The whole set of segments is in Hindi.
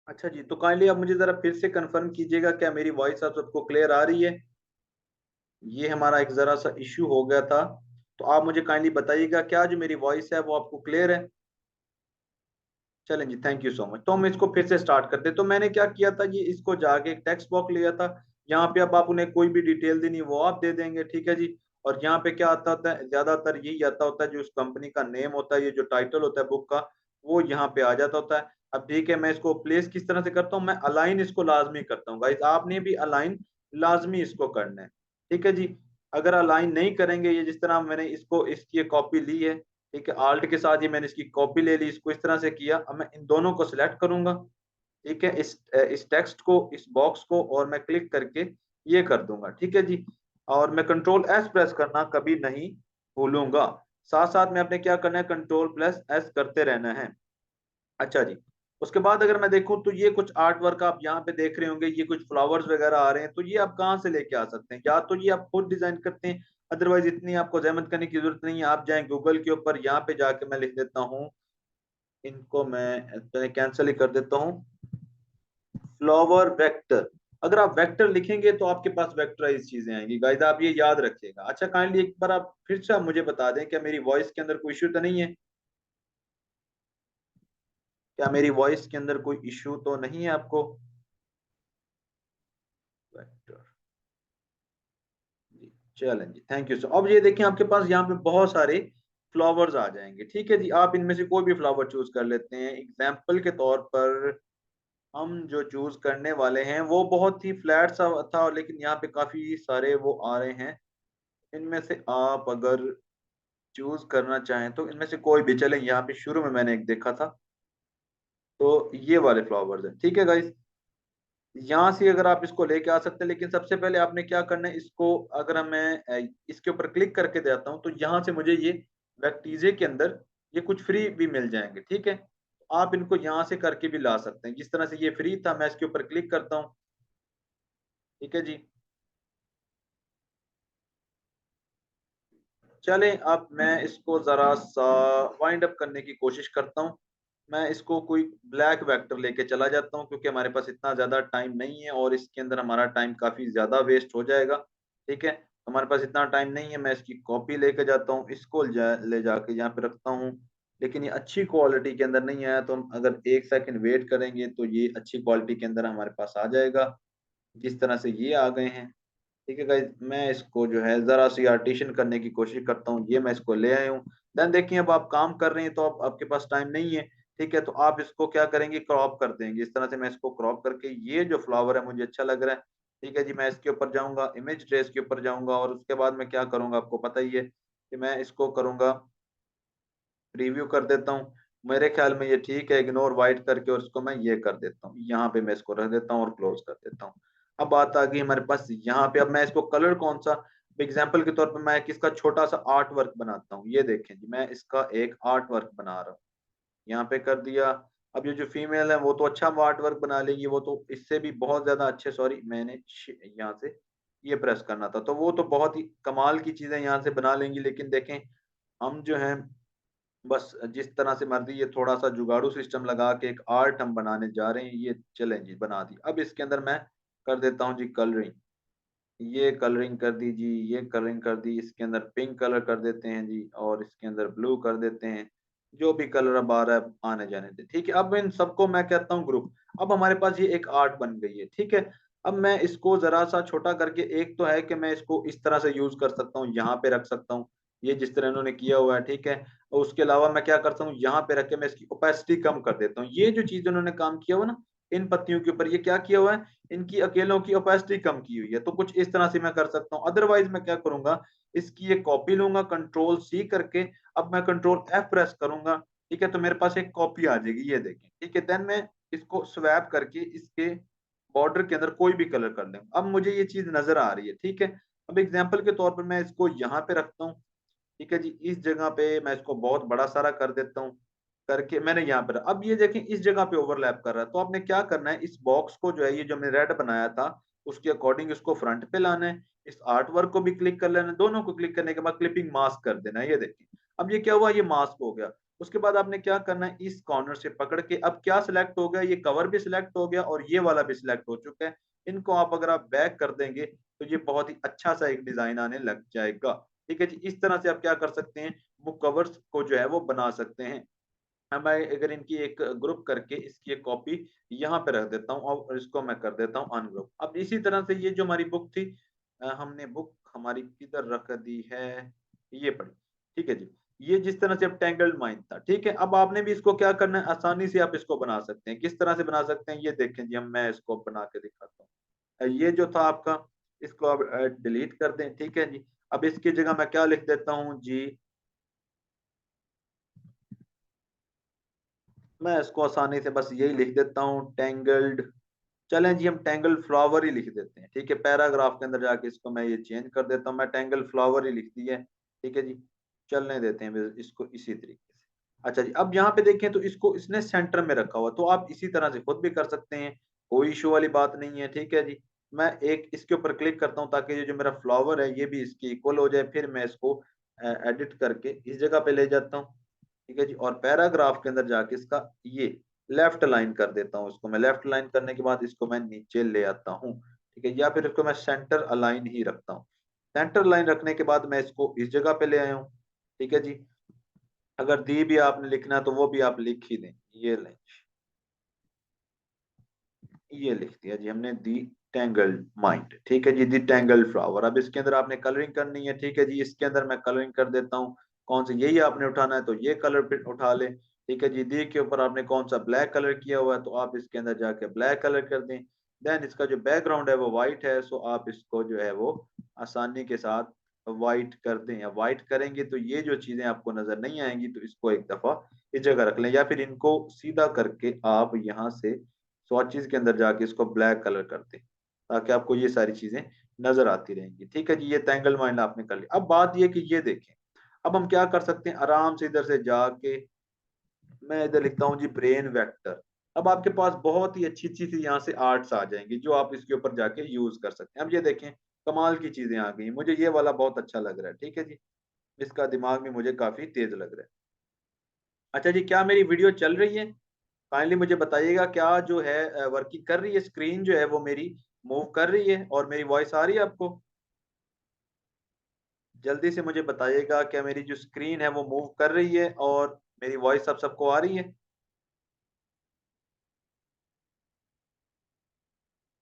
अच्छा जी, तो काइंडली आप मुझे जरा फिर से कंफर्म कीजिएगा, क्या मेरी वॉइस आप सबको क्लियर आ रही है? ये हमारा एक जरा सा इश्यू हो गया था, तो आप मुझे काइंडली बताइएगा क्या जो मेरी वॉइस है वो आपको क्लियर है? चलें जी, थैंक यू सो मच। तो हम इसको फिर से स्टार्ट करते हैं। तो मैंने क्या किया था, ये इसको जाके एक टेक्स्ट बॉक्स लिया था। यहाँ पे अब आप उन्हें कोई भी डिटेल देनी वो आप दे देंगे, ठीक है जी। और यहाँ पे क्या आता होता है, ज्यादातर यही आता होता है, जो उस कंपनी का नेम होता है, ये जो टाइटल होता है बुक का, वो यहाँ पे आ जाता होता है। अब ठीक है, मैं इसको प्लेस किस तरह से करता हूँ, मैं अलाइन इसको लाजमी करता हूँ गाइस, आपने भी अलाइन लाजमी इसको करना है, ठीक है जी। अगर अलाइन नहीं करेंगे, ये जिस तरह मैंने इसको इसकी कॉपी ली है, ठीक है, आल्ट के साथ ही मैंने इसकी कॉपी ले ली, इसको इस तरह से किया। अब मैं इन दोनों को सिलेक्ट करूंगा, ठीक है, इस टेक्स्ट को, इस बॉक्स को, और मैं क्लिक करके ये कर दूंगा, ठीक है जी। और मैं कंट्रोल एस प्रेस करना कभी नहीं भूलूंगा। साथ साथ में आपने क्या करना है, कंट्रोल प्लस एस करते रहना है। अच्छा जी। उसके बाद अगर मैं देखूं तो ये कुछ आर्ट वर्क आप यहाँ पे देख रहे होंगे, ये कुछ फ्लावर्स वगैरह आ रहे हैं, तो ये आप कहाँ से लेके आ सकते हैं? या तो ये आप खुद डिजाइन करते हैं, अदरवाइज इतनी आपको जहमत करने की जरूरत नहीं है। आप जाएं गूगल के ऊपर, यहाँ पे जाके मैं लिख देता हूँ, इनको मैं कैंसिल ही कर देता हूँ, फ्लावर वेक्टर। अगर आप वेक्टर लिखेंगे तो आपके पास वेक्टराइज चीजें आएंगी गाइस, आप ये याद रखिएगा। अच्छा, काइंडली एक बार आप फिर से आप मुझे बता दें, क्या मेरी वॉइस के अंदर कोई इश्यू तो नहीं है? क्या मेरी वॉइस के अंदर कोई इश्यू तो नहीं है आपको? वेक्टर, जी, चलें जी, थैंक यू। सो अब ये देखें, आपके पास यहाँ पे बहुत सारे फ्लावर्स आ जाएंगे, ठीक है जी। आप इनमें से कोई भी फ्लावर चूज कर लेते हैं। एग्जाम्पल के तौर पर हम जो चूज करने वाले हैं वो बहुत ही फ्लैट सा था, लेकिन यहाँ पे काफी सारे वो आ रहे हैं। इनमें से आप अगर चूज करना चाहें तो इनमें से कोई भी चलें। यहाँ पे शुरू में मैंने एक देखा था, तो ये वाले फ्लावर्स हैं, ठीक है गाइस। यहाँ से अगर आप इसको लेके आ सकते हैं, लेकिन सबसे पहले आपने क्या करना है, इसको अगर मैं इसके ऊपर क्लिक करके देता हूँ, तो यहाँ से मुझे ये वेक्टीजे के अंदर ये कुछ फ्री भी मिल जाएंगे, ठीक है। आप इनको यहाँ से करके भी ला सकते हैं, जिस तरह से ये फ्री था, मैं इसके ऊपर क्लिक करता हूँ, ठीक है जी। चलें, अब मैं इसको जरा सा वाइंड अप करने की कोशिश करता हूँ। मैं इसको कोई ब्लैक वेक्टर लेके चला जाता हूँ, क्योंकि हमारे पास इतना ज्यादा टाइम नहीं है और इसके अंदर हमारा टाइम काफी ज्यादा वेस्ट हो जाएगा, ठीक है। हमारे पास इतना टाइम नहीं है। मैं इसकी कॉपी लेके जाता हूँ, इसको ले जाके यहाँ पे रखता हूँ। लेकिन ये अच्छी क्वालिटी के अंदर नहीं आया, तो हम अगर 1 सेकंड वेट करेंगे तो ये अच्छी क्वालिटी के अंदर हमारे पास आ जाएगा, जिस तरह से ये आ गए हैं, ठीक है गाइज। मैं इसको जो है जरा सी आर्टिशन करने की कोशिश करता हूँ। ये मैं इसको ले आया हूँ। देन देखिए, अब आप काम कर रहे हैं तो आपके पास टाइम नहीं है, ठीक है, तो आप इसको क्या करेंगे, क्रॉप कर देंगे। इस तरह से मैं इसको क्रॉप करके, ये जो फ्लावर है मुझे अच्छा लग रहा है, ठीक है जी, मैं इसके ऊपर जाऊंगा, इमेज ट्रेस के ऊपर जाऊंगा, और उसके बाद मैं क्या करूंगा आपको पता ही है कि मैं इसको करूंगा, रिव्यू कर देता हूँ। मेरे ख्याल में ये ठीक है, इग्नोर वाइट करके, और इसको मैं ये कर देता हूँ, यहाँ पे मैं इसको रख देता हूँ और क्लोज कर देता हूँ। अब बात आ गई हमारे पास यहाँ पे। अब मैं इसको कलर कौन सा, एग्जाम्पल के तौर पे मैं किसका छोटा सा आर्ट वर्क बनाता हूँ। ये देखें जी, मैं इसका एक आर्ट वर्क बना रहा हूँ, यहाँ पे कर दिया। अब ये जो फीमेल है वो तो अच्छा आर्ट वर्क बना लेगी, वो तो इससे भी बहुत ज्यादा अच्छे, सॉरी मैंने यहाँ से ये प्रेस करना था, तो वो तो बहुत ही कमाल की चीजें यहाँ से बना लेंगी। लेकिन देखें, हम जो है बस जिस तरह से मर्जी, ये थोड़ा सा जुगाड़ू सिस्टम लगा के एक आर्ट हम बनाने जा रहे हैं। ये चलें जी, बना दी। अब इसके अंदर मैं कर देता हूँ जी कलरिंग। ये कलरिंग कर दी जी, ये कलरिंग कर दी। इसके अंदर पिंक कलर कर देते हैं जी, और इसके अंदर ब्लू कर देते हैं। जो भी कलर अब आ रहा है आने जाने दे, ठीक है। अब इन सबको मैं कहता हूँ ग्रुप। अब हमारे पास ये एक आर्ट बन गई है, ठीक है। अब मैं इसको जरा सा छोटा करके, एक तो है कि मैं इसको इस तरह से यूज कर सकता हूँ, यहाँ पे रख सकता हूँ, ये जिस तरह इन्होंने किया हुआ है, ठीक है। और उसके अलावा मैं क्या करता हूँ, यहाँ पे रख के मैं इसकी ओपेसिटी कम कर देता हूँ। ये जो चीज उन्होंने काम किया हुआ ना, इन पत्तियों के ऊपर ये क्या किया हुआ है, इनकी अकेलों की ओपेसिटी कम की हुई है। तो कुछ इस तरह से मैं कर सकता हूँ। अदरवाइज मैं क्या करूंगा, इसकी एक कॉपी लूंगा कंट्रोल सी करके, अब मैं कंट्रोल एफ प्रेस करूंगा, ठीक है, तो मेरे पास एक कॉपी आ जाएगी, ये देखें, ठीक है। देन मैं इसको स्वैप करके इसके बॉर्डर के अंदर कोई भी कलर कर लें। अब मुझे ये चीज नजर आ रही है, ठीक है। अब एग्जाम्पल के तौर पर मैं इसको यहाँ पे रखता हूँ, ठीक है जी। इस जगह पे मैं इसको बहुत बड़ा सारा कर देता हूँ, करके मैंने यहाँ पर, अब ये देखें इस जगह पे ओवरलैप कर रहा है। तो आपने क्या करना है, इस बॉक्स को जो है, ये जो हमने रेड बनाया था, उसके अकॉर्डिंग इसको फ्रंट पे लाना है। इस आर्ट वर्क को भी क्लिक कर लेना है, दोनों को क्लिक करने के बाद क्लिपिंग मास्क कर देना है। ये देखिए, अब ये क्या हुआ, ये मास्क हो गया। उसके बाद आपने क्या करना है, इस कॉर्नर से पकड़ के अब क्या सिलेक्ट हो गया, ये कवर भी सिलेक्ट हो गया और ये वाला भी सिलेक्ट हो चुका है। इनको आप अगर आप बैक कर देंगे तो ये बहुत ही अच्छा सा एक डिजाइन आने लग जाएगा। ठीक है जी, इस तरह से आप क्या कर सकते हैं, वो कवर्स को जो है वो बना सकते हैं। अब मैं अगर इनकी एक ग्रुप करके इसकी एक कॉपी यहाँ पे रख देता हूँ और इसको मैं कर देता हूँ अनग्रुप। अब इसी तरह से ये जो हमारी बुक थी, हमने बुक हमारी किधर रख दी है, ये पड़ी। ठीक है जी, ये जिस तरह से अब टैंगल्ड माइन था, ठीक है, अब आपने भी इसको क्या करना है, आसानी से आप इसको बना सकते हैं। किस तरह से बना सकते हैं ये देखें जी, हम मैं इसको बना के दिखाता हूँ। ये जो था आपका, इसको आप डिलीट कर दें। ठीक है जी, अब इसकी जगह मैं क्या लिख देता हूँ जी, मैं इसको आसानी से बस यही लिख देता हूँ, टेंगल्ड। चलें जी, हम टेंगल फ्लावर ही लिख देते हैं। ठीक है, पैराग्राफ के अंदर जाके इसको मैं ये चेंज कर देता हूँ, मैं टेंगल फ्लावर ही लिख दी है। ठीक है जी, चलने देते हैं इसको इसी तरीके से। अच्छा जी, अब यहाँ पे देखें तो इसको इसने सेंटर में रखा हुआ, तो आप इसी तरह से खुद भी कर सकते हैं, कोई इशू वाली बात नहीं है। ठीक है जी, मैं एक इसके ऊपर क्लिक करता हूँ ताकि ये जो मेरा फ्लावर है ये भी इसके इक्वल हो जाए, फिर मैं इसको एडिट करके इस जगह पे ले जाता हूँ। ठीक है जी, और पैराग्राफ के अंदर जाके इसका ये लेफ्ट लाइन कर देता हूँ, इसको मैं लेफ्ट लाइन करने के बाद इसको मैं नीचे ले आता हूँ। ठीक है, या फिर इसको मैं सेंटर अलाइन ही रखता हूँ। सेंटर लाइन रखने के बाद मैं इसको इस जगह पे ले आया हूँ। ठीक है जी, अगर दी भी आपने लिखना है तो वो भी आप लिख ही दें, ये लें, ये लिख दिया जी हमने, दी टैंगल्ड माइंड। ठीक है जी, दी टैंगल्ड फ्लावर। अब इसके अंदर आपने कलरिंग करनी है। ठीक है जी, इसके अंदर मैं कलरिंग कर देता हूँ, कौन सा, यही आपने उठाना है तो ये कलर पे उठा ले। ठीक है जी, दी के ऊपर आपने कौन सा ब्लैक कलर किया हुआ है तो आप इसके अंदर जाके ब्लैक कलर कर दें। देन इसका जो बैकग्राउंड है वो व्हाइट है, सो आप इसको जो है वो आसानी के साथ व्हाइट कर दें, या व्हाइट करेंगे तो ये जो चीजें आपको नजर नहीं आएंगी, तो इसको एक दफा इस जगह रख लें, या फिर इनको सीधा करके आप यहाँ से स्वॉचिज के अंदर जाके इसको ब्लैक कलर कर दें, ताकि आपको ये सारी चीजें नजर आती रहेंगी। ठीक है जी, ये टैंगल माइंड आपने कर लिया। अब बात ये कि ये देखें, अब हम क्या कर सकते हैं, आराम से इधर से जाके मैं इधर लिखता हूँ जी ब्रेन वेक्टर। अब आपके पास बहुत ही अच्छी अच्छी सी यहाँ से आर्ट्स आ जाएंगी जो आप इसके ऊपर जाके यूज कर सकते हैं। अब ये देखें, कमाल की चीजें आ गई, मुझे ये वाला बहुत अच्छा लग रहा है। ठीक है जी, इसका दिमाग भी मुझे काफी तेज लग रहा है। अच्छा जी, क्या मेरी वीडियो चल रही है? काइंडली मुझे बताइएगा, क्या जो है वर्किंग कर रही है, स्क्रीन जो है वो मेरी मूव कर रही है और मेरी वॉइस आ रही है आपको? जल्दी से मुझे बताइएगा, क्या मेरी जो स्क्रीन है वो मूव कर रही है और मेरी वॉइस अब सबको आ रही है?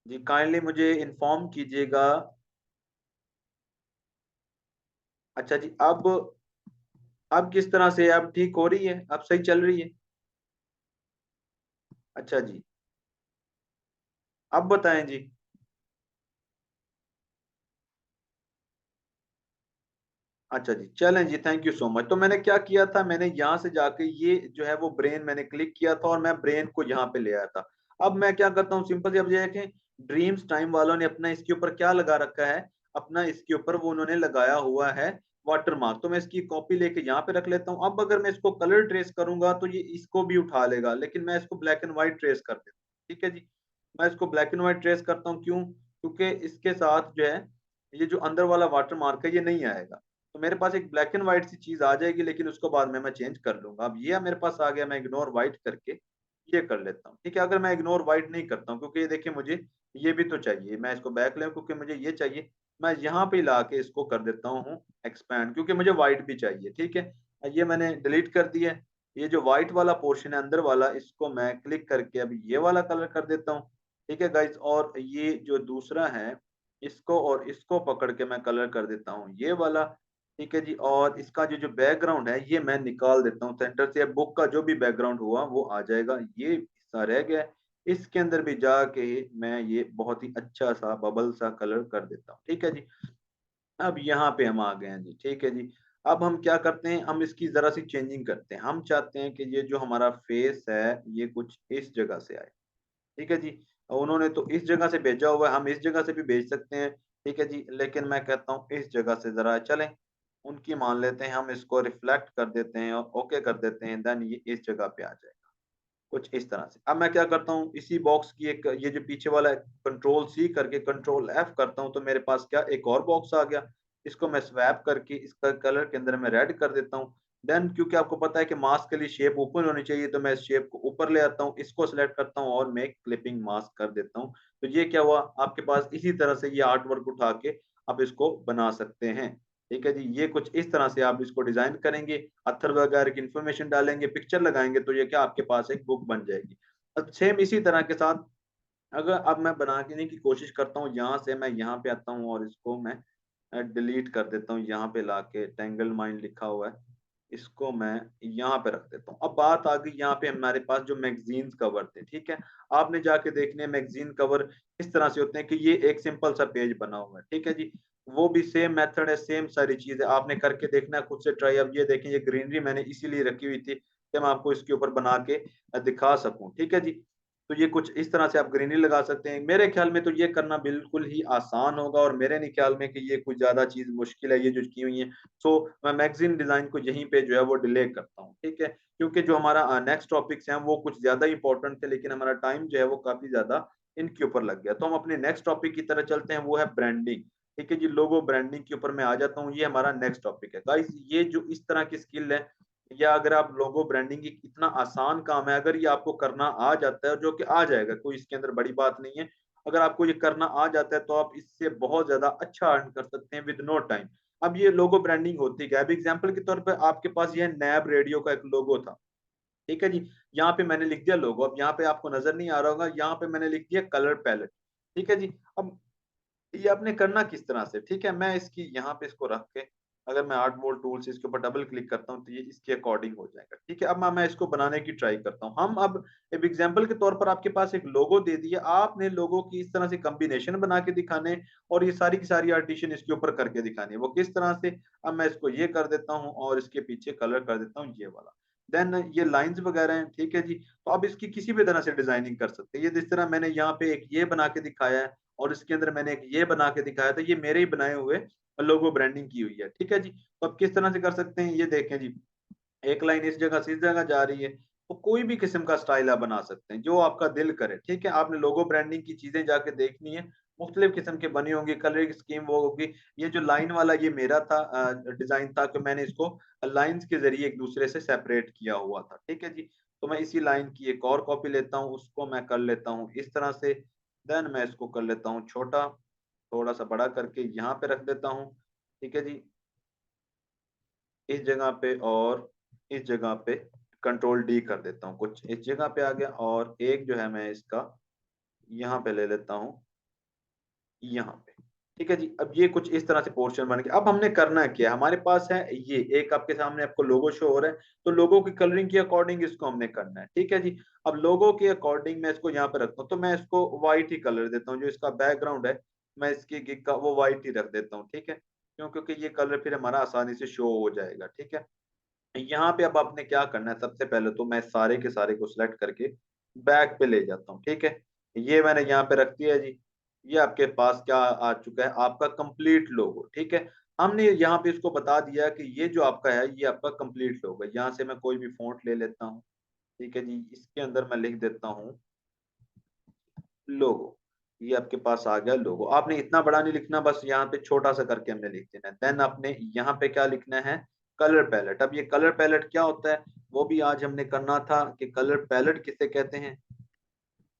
जी काइंडली मुझे इन्फॉर्म कीजिएगा। अच्छा जी, अब किस तरह से, अब ठीक हो रही है, अब सही चल रही है? अच्छा जी, अब बताएं जी। अच्छा जी, चलें जी, थैंक यू सो मच। तो मैंने क्या किया था, मैंने यहाँ से जाके ये जो है वो ब्रेन मैंने क्लिक किया था और मैं ब्रेन को यहाँ पे ले आया था। अब मैं क्या करता हूँ, सिंपल से, अब ये देखें, ड्रीम्स टाइम वालों ने अपना इसके ऊपर क्या लगा रखा है, अपना इसके ऊपर वो उन्होंने लगाया हुआ है वाटर मार्क। तो मैं इसकी कॉपी लेके यहाँ पे रख लेता हूँ। अब अगर मैं इसको कलर ट्रेस करूंगा तो ये इसको भी उठा लेगा, लेकिन मैं इसको ब्लैक एंड व्हाइट ट्रेस कर देता हूँ। ठीक है जी, मैं इसको ब्लैक एंड व्हाइट ट्रेस करता हूँ, क्यों? क्योंकि इसके साथ जो है ये जो अंदर वाला वाटर मार्क है ये नहीं आएगा। तो मेरे पास एक ब्लैक एंड व्हाइट सी चीज आ जाएगी, लेकिन उसको बाद में मैं चेंज कर लूंगा। अब ये मेरे पास आ गया, मैं इग्नोर व्हाइट करके ये कर लेता हूँ। ठीक है, अगर मैं इग्नोर व्हाइट नहीं करता हूँ, क्योंकि ये देखिए मुझे ये भी तो चाहिए, मैं इसको बैक ले, क्योंकि मुझे ये चाहिए, मैं यहाँ पे ला के इसको कर देता हूँ एक्सपैंड, क्योंकि मुझे व्हाइट भी चाहिए। ठीक है, ये मैंने डिलीट कर दिया है। ये जो व्हाइट वाला पोर्शन है अंदर वाला, इसको मैं क्लिक करके अभी ये वाला कलर कर देता हूँ। ठीक है गाइज, और ये जो दूसरा है, इसको और इसको पकड़ के मैं कलर कर देता हूँ ये वाला। ठीक है जी, और इसका जो जो बैकग्राउंड है ये मैं निकाल देता हूँ सेंटर से। बुक का जो भी बैकग्राउंड हुआ वो आ जाएगा, ये हिस्सा रह गया है। इसके अंदर भी जाके मैं ये बहुत ही अच्छा सा बबल सा कलर कर देता हूँ। ठीक है जी, अब यहाँ पे हम आ गए हैं जी। ठीक है जी, अब हम क्या करते हैं, हम इसकी जरा सी चेंजिंग करते हैं। हम चाहते हैं कि ये जो हमारा फेस है ये कुछ इस जगह से आए। ठीक है जी, उन्होंने तो इस जगह से भेजा हुआ है, हम इस जगह से भी भेज सकते हैं। ठीक है जी, लेकिन मैं कहता हूँ इस जगह से जरा चलें, उनकी मान लेते हैं, हम इसको रिफ्लेक्ट कर देते हैं और ओके कर देते हैं, देन ये इस जगह पे आ जाएगा कुछ इस तरह से। अब मैं क्या करता हूँ, इसी बॉक्स की एक, ये जो पीछे वाला कंट्रोल सी करके कंट्रोल एफ करता हूँ, तो मेरे पास क्या एक और बॉक्स आ गया। इसको मैं स्वैप करके इसका कलर के अंदर मैं रेड कर देता हूँ। देन क्योंकि आपको पता है कि मास्क के लिए शेप ओपन होनी चाहिए, तो मैं इस शेप को ऊपर ले आता हूँ, इसको सिलेक्ट करता हूँ और मैं क्लिपिंग मास्क कर देता हूँ। तो ये क्या हुआ, आपके पास इसी तरह से ये आर्ट वर्क उठा के आप इसको बना सकते हैं। ठीक है जी, ये कुछ इस तरह से आप इसको डिज़ाइन करेंगे, अत्थर वगैरह की इन्फॉर्मेशन डालेंगे, पिक्चर लगाएँगे, तो ये क्या आपके पास एक बुक बन जाएगी। अब सेम इसी तरह के साथ अगर अब मैं बनाने की कोशिश करता हूँ, यहाँ से मैं यहाँ पे आता हूँ और इसको मैं डिलीट कर देता हूँ, यहाँ पे लाके टेंगल माइंड लिखा हुआ है, इसको मैं यहाँ पे रख देता हूँ। अब बात आ गई यहाँ पे हमारे पास जो मैगज़ीन्स कवर थे, ठीक है? आपने जाके देखने मैगज़ीन कवर इस तरह से होते हैं कि ये एक सिंपल सा पेज बना हुआ है, ठीक है जी? वो भी सेम मेथड है, सेम सारी चीज़ है, आपने करके देखना है खुद से ट्राई। अब ये देखें, ये ग्रीनरी मैंने इसीलिए रखी हुई थी कि मैं आपको इसके ऊपर बना के दिखा सकूँ, ठीक है जी? तो ये कुछ इस तरह से आप ग्रीनरी लगा सकते हैं। मेरे ख़्याल में तो ये करना बिल्कुल ही आसान होगा और मेरे नहीं ख़्याल में कि ये कुछ ज़्यादा चीज़ मुश्किल है ये जो की हुई है। सो मैं मैगज़ीन डिज़ाइन को यहीं पे जो है वो डिले करता हूँ, ठीक है? क्योंकि जो हमारा नेक्स्ट टॉपिक्स हैं वो कुछ ज़्यादा इम्पोर्टेंट थे, लेकिन हमारा टाइम जो है वो काफ़ी ज़्यादा इनके ऊपर लग गया। तो हम अपने नेक्स्ट टॉपिक की तरफ चलते हैं, वो है ब्रांडिंग। ठीक है जी, लोगो ब्रांडिंग के ऊपर मैं आ जाता हूँ, ये हमारा नेक्स्ट टॉपिक है। गाइस ये जो इस तरह की स्किल है, या अगर आप लोगो ब्रांडिंग एक इतना आसान काम है, अगर ये आपको करना आ जाता है, जो कि आ जाएगा, कोई इसके अंदर बड़ी बात नहीं है। अगर आपको ये करना आ जाता है तो आप इससे बहुत ज़्यादा अच्छा अर्न कर सकते हैं विद नो टाइम। अब ये लोगो ब्रांडिंग होती क्या है? अब एग्ज़ाम्पल के तौर पे आपके पास ये नैब रेडियो का एक लोगो था, ठीक है जी? यहाँ पे मैंने लिख दिया लोगो, अब यहाँ पे आपको नज़र नहीं आ रहा होगा, यहाँ पे मैंने लिख दिया कलर पैलेट, ठीक है जी? अब ये आपने करना किस तरह से, ठीक है? मैं इसकी यहाँ पे इसको रख के अगर मैं आर्ट मोल्ड टूल से इसके ऊपर डबल क्लिक करता हूँ, तो ये इसके अकॉर्डिंग हो जाएगा, ठीक है? अब मैं इसको बनाने की ट्राई करता हूँ। हम अब एक एग्ज़ाम्पल के तौर पर आपके पास एक लोगो दे दिया, आपने लोगो की इस तरह से कॉम्बिनेशन बना के दिखाने और ये सारी की सारी आर्टिशन इसके ऊपर करके दिखानी है। वो किस तरह से? अब मैं इसको ये कर देता हूँ और इसके पीछे कलर कर देता हूँ ये वाला। देन ये लाइन्स वगैरह हैं, ठीक है जी? तो अब इसकी किसी भी तरह से डिज़ाइनिंग कर सकते हैं। ये जिस तरह मैंने यहाँ पे एक ये बना के दिखाया है और इसके अंदर मैंने एक ये बना के दिखाया था, ये मेरे ही बनाए हुए लोगो ब्रांडिंग की हुई है, ठीक है जी? तो अब किस तरह से कर सकते हैं, ये देखें जी, एक लाइन इस जगह से इस जगह जा रही है, तो कोई भी किस्म का स्टाइल आप बना सकते हैं, जो आपका दिल करे, ठीक है? आपने लोगो ब्रांडिंग की चीज़ें जाके देखनी है, मुख्तलिफ किस्म के बनी होंगी, कलरिंग स्कीम वो होगी। ये जो लाइन वाला ये मेरा था डिज़ाइन था कि मैंने इसको लाइन्स के ज़रिए एक-दूसरे से सेपरेट किया हुआ था, ठीक है जी? तो मैं इसी लाइन की एक और कॉपी लेता हूँ, उसको मैं कर लेता हूँ इस तरह से, देन मैं इसको कर लेता हूँ छोटा, थोड़ा-सा बड़ा करके यहाँ पे रख देता हूँ, ठीक है जी? इस जगह पे और इस जगह पे कंट्रोल डी कर देता हूँ, कुछ इस जगह पे आ गया और एक जो है मैं इसका यहाँ पे ले लेता हूँ, यहाँ पे। ठीक है जी, अब ये कुछ इस तरह से पोर्शन बन गया। अब हमने करना क्या है? हमारे पास है ये एक आपके सामने आपको लोगो शो हो रहा है, तो लोगो की कलरिंग के अकॉर्डिंग इसको हमने करना है, ठीक है जी? अब लोगो के अकॉर्डिंग मैं इसको यहाँ पे रखता हूँ, तो मैं इसको व्हाइट ही कलर देता हूँ, जो इसका बैकग्राउंड है, मैं इसकी गिग का वो व्हाइट ही रख देता हूँ, ठीक है? क्यों? क्योंकि ये कलर फिर हमारा आसानी से शो हो जाएगा, ठीक है? यहाँ पे अब आपने क्या करना है, सबसे पहले तो मैं सारे के सारे को सिलेक्ट करके बैक पे ले जाता हूँ, ठीक है? ये मैंने यहाँ पे रख दिया जी। ये आपके पास क्या आ चुका है, आपका कंप्लीट लोगो, ठीक है? हमने यहाँ पे इसको बता दिया कि ये जो आपका है, ये आपका कंप्लीट लोगो है। यहाँ से मैं कोई भी फ़ॉन्ट ले लेता हूँ, ठीक है जी? इसके अंदर मैं लिख देता हूँ लोगो। ये आपके पास आ गया लोगो। आपने इतना बड़ा नहीं लिखना, बस यहाँ पे छोटा-सा करके हमने लिख देना है। देन आपने यहाँ पे क्या लिखना है, कलर पैलेट। अब ये कलर पैलेट क्या होता है, वो भी आज हमने करना था कि कलर पैलेट किसे कहते हैं,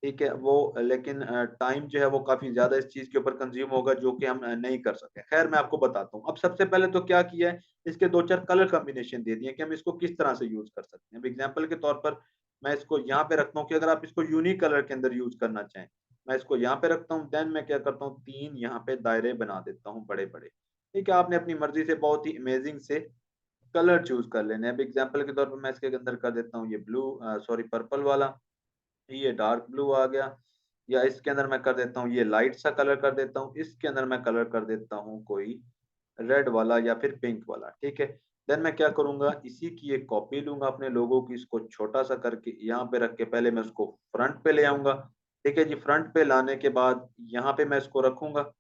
ठीक है? वो लेकिन टाइम जो है वो काफ़ी ज़्यादा इस चीज़ के ऊपर कंज़्यूम होगा, जो कि हम नहीं कर सकते। ख़ैर मैं आपको बताता हूँ। अब सबसे पहले तो क्या किया है, इसके 2-4 कलर कॉम्बिनेशन दे दिए कि हम इसको किस तरह से यूज़ कर सकते हैं। अब एग्ज़ाम्पल के तौर पर मैं इसको यहाँ पे रखता हूँ कि अगर आप इसको यूनिक कलर के अंदर यूज़ करना चाहें, मैं इसको यहाँ पे रखता हूँ, देन मैं क्या करता हूँ 3 यहाँ पे दायरे बना देता हूँ बड़े-बड़े। ठीक है? आपने अपनी मर्ज़ी से बहुत ही अमेज़िंग से कलर चूज़ कर लेने हैं। अब एग्ज़ाम्पल के तौर पर मैं इसके अंदर कर देता हूँ ये सॉरी पर्पल वाला। ये डार्क ब्लू आ गया, या इसके अंदर मैं कर देता हूँ ये लाइट सा कलर कर देता हूँ, इसके अंदर मैं कलर कर देता हूँ कोई रेड वाला या फिर पिंक वाला, ठीक है? देन मैं क्या करूँगा, इसी की एक कॉपी लूँगा अपने लोगो की, इसको छोटा-सा करके यहाँ पे रख के पहले मैं उसको फ्रंट पे ले आऊँगा, ठीक है जी? फ्रंट पे लाने के बाद यहाँ पे मैं इसको रखूँगा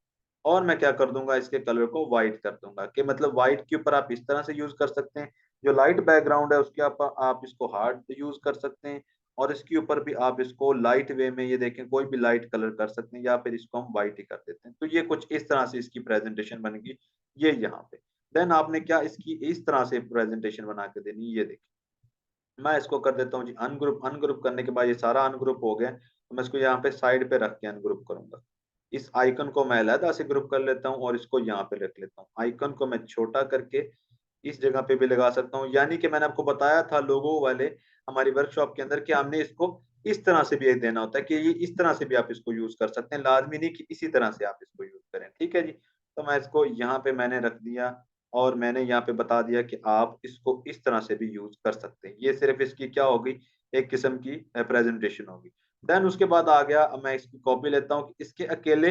और मैं क्या कर दूँगा, इसके कलर को व्हाइट कर दूँगा कि मतलब व्हाइट के ऊपर आप इस तरह से यूज़ कर सकते हैं, जो लाइट बैकग्राउंड है उसके आप इसको हार्ड यूज़ कर सकते हैं और इसके ऊपर भी आप इसको लाइट वे में ये देखें कोई भी लाइट कलर कर सकते हैं या फिर इसको हम व्हाइट ही कर देते हैं। तो ये कुछ इस तरह से इसकी प्रेज़ेंटेशन बनेगी, ये यहाँ पे। देन आपने क्या इसकी इस तरह से प्रेजेंटेशन बना के देनी, ये देखिए। मैं इसको कर देता हूँ जी अनग्रुप। अनग्रुप करने के बाद ये सारा अनग्रुप हो गया, तो मैं इसको यहाँ पे साइड पे रख के अनग्रुप करूंगा। इस आइकन को मैं अलहदा से ग्रुप कर लेता हूँ और इसको यहाँ पे रख लेता हूँ। आइकन को मैं छोटा करके इस जगह पे भी लगा सकता हूँ। यानी कि मैंने आपको बताया था लोगो वाले हमारी वर्कशॉप के अंदर कि हमने इसको इस तरह से भी एक देना होता है कि ये इस तरह से भी आप इसको यूज कर सकते हैं, लाजमी नहीं कि इसी तरह से आप इसको यूज करें। ठीक है जी। तो मैं इसको यहाँ पे मैंने रख दिया और मैंने यहाँ पे बता दिया कि आप इसको इस तरह से भी यूज कर सकते हैं। ये सिर्फ इसकी क्या होगी, एक किस्म की प्रेजेंटेशन होगी। देन उसके बाद आ गया, अब मैं इसकी कॉपी लेता हूँ कि इसके अकेले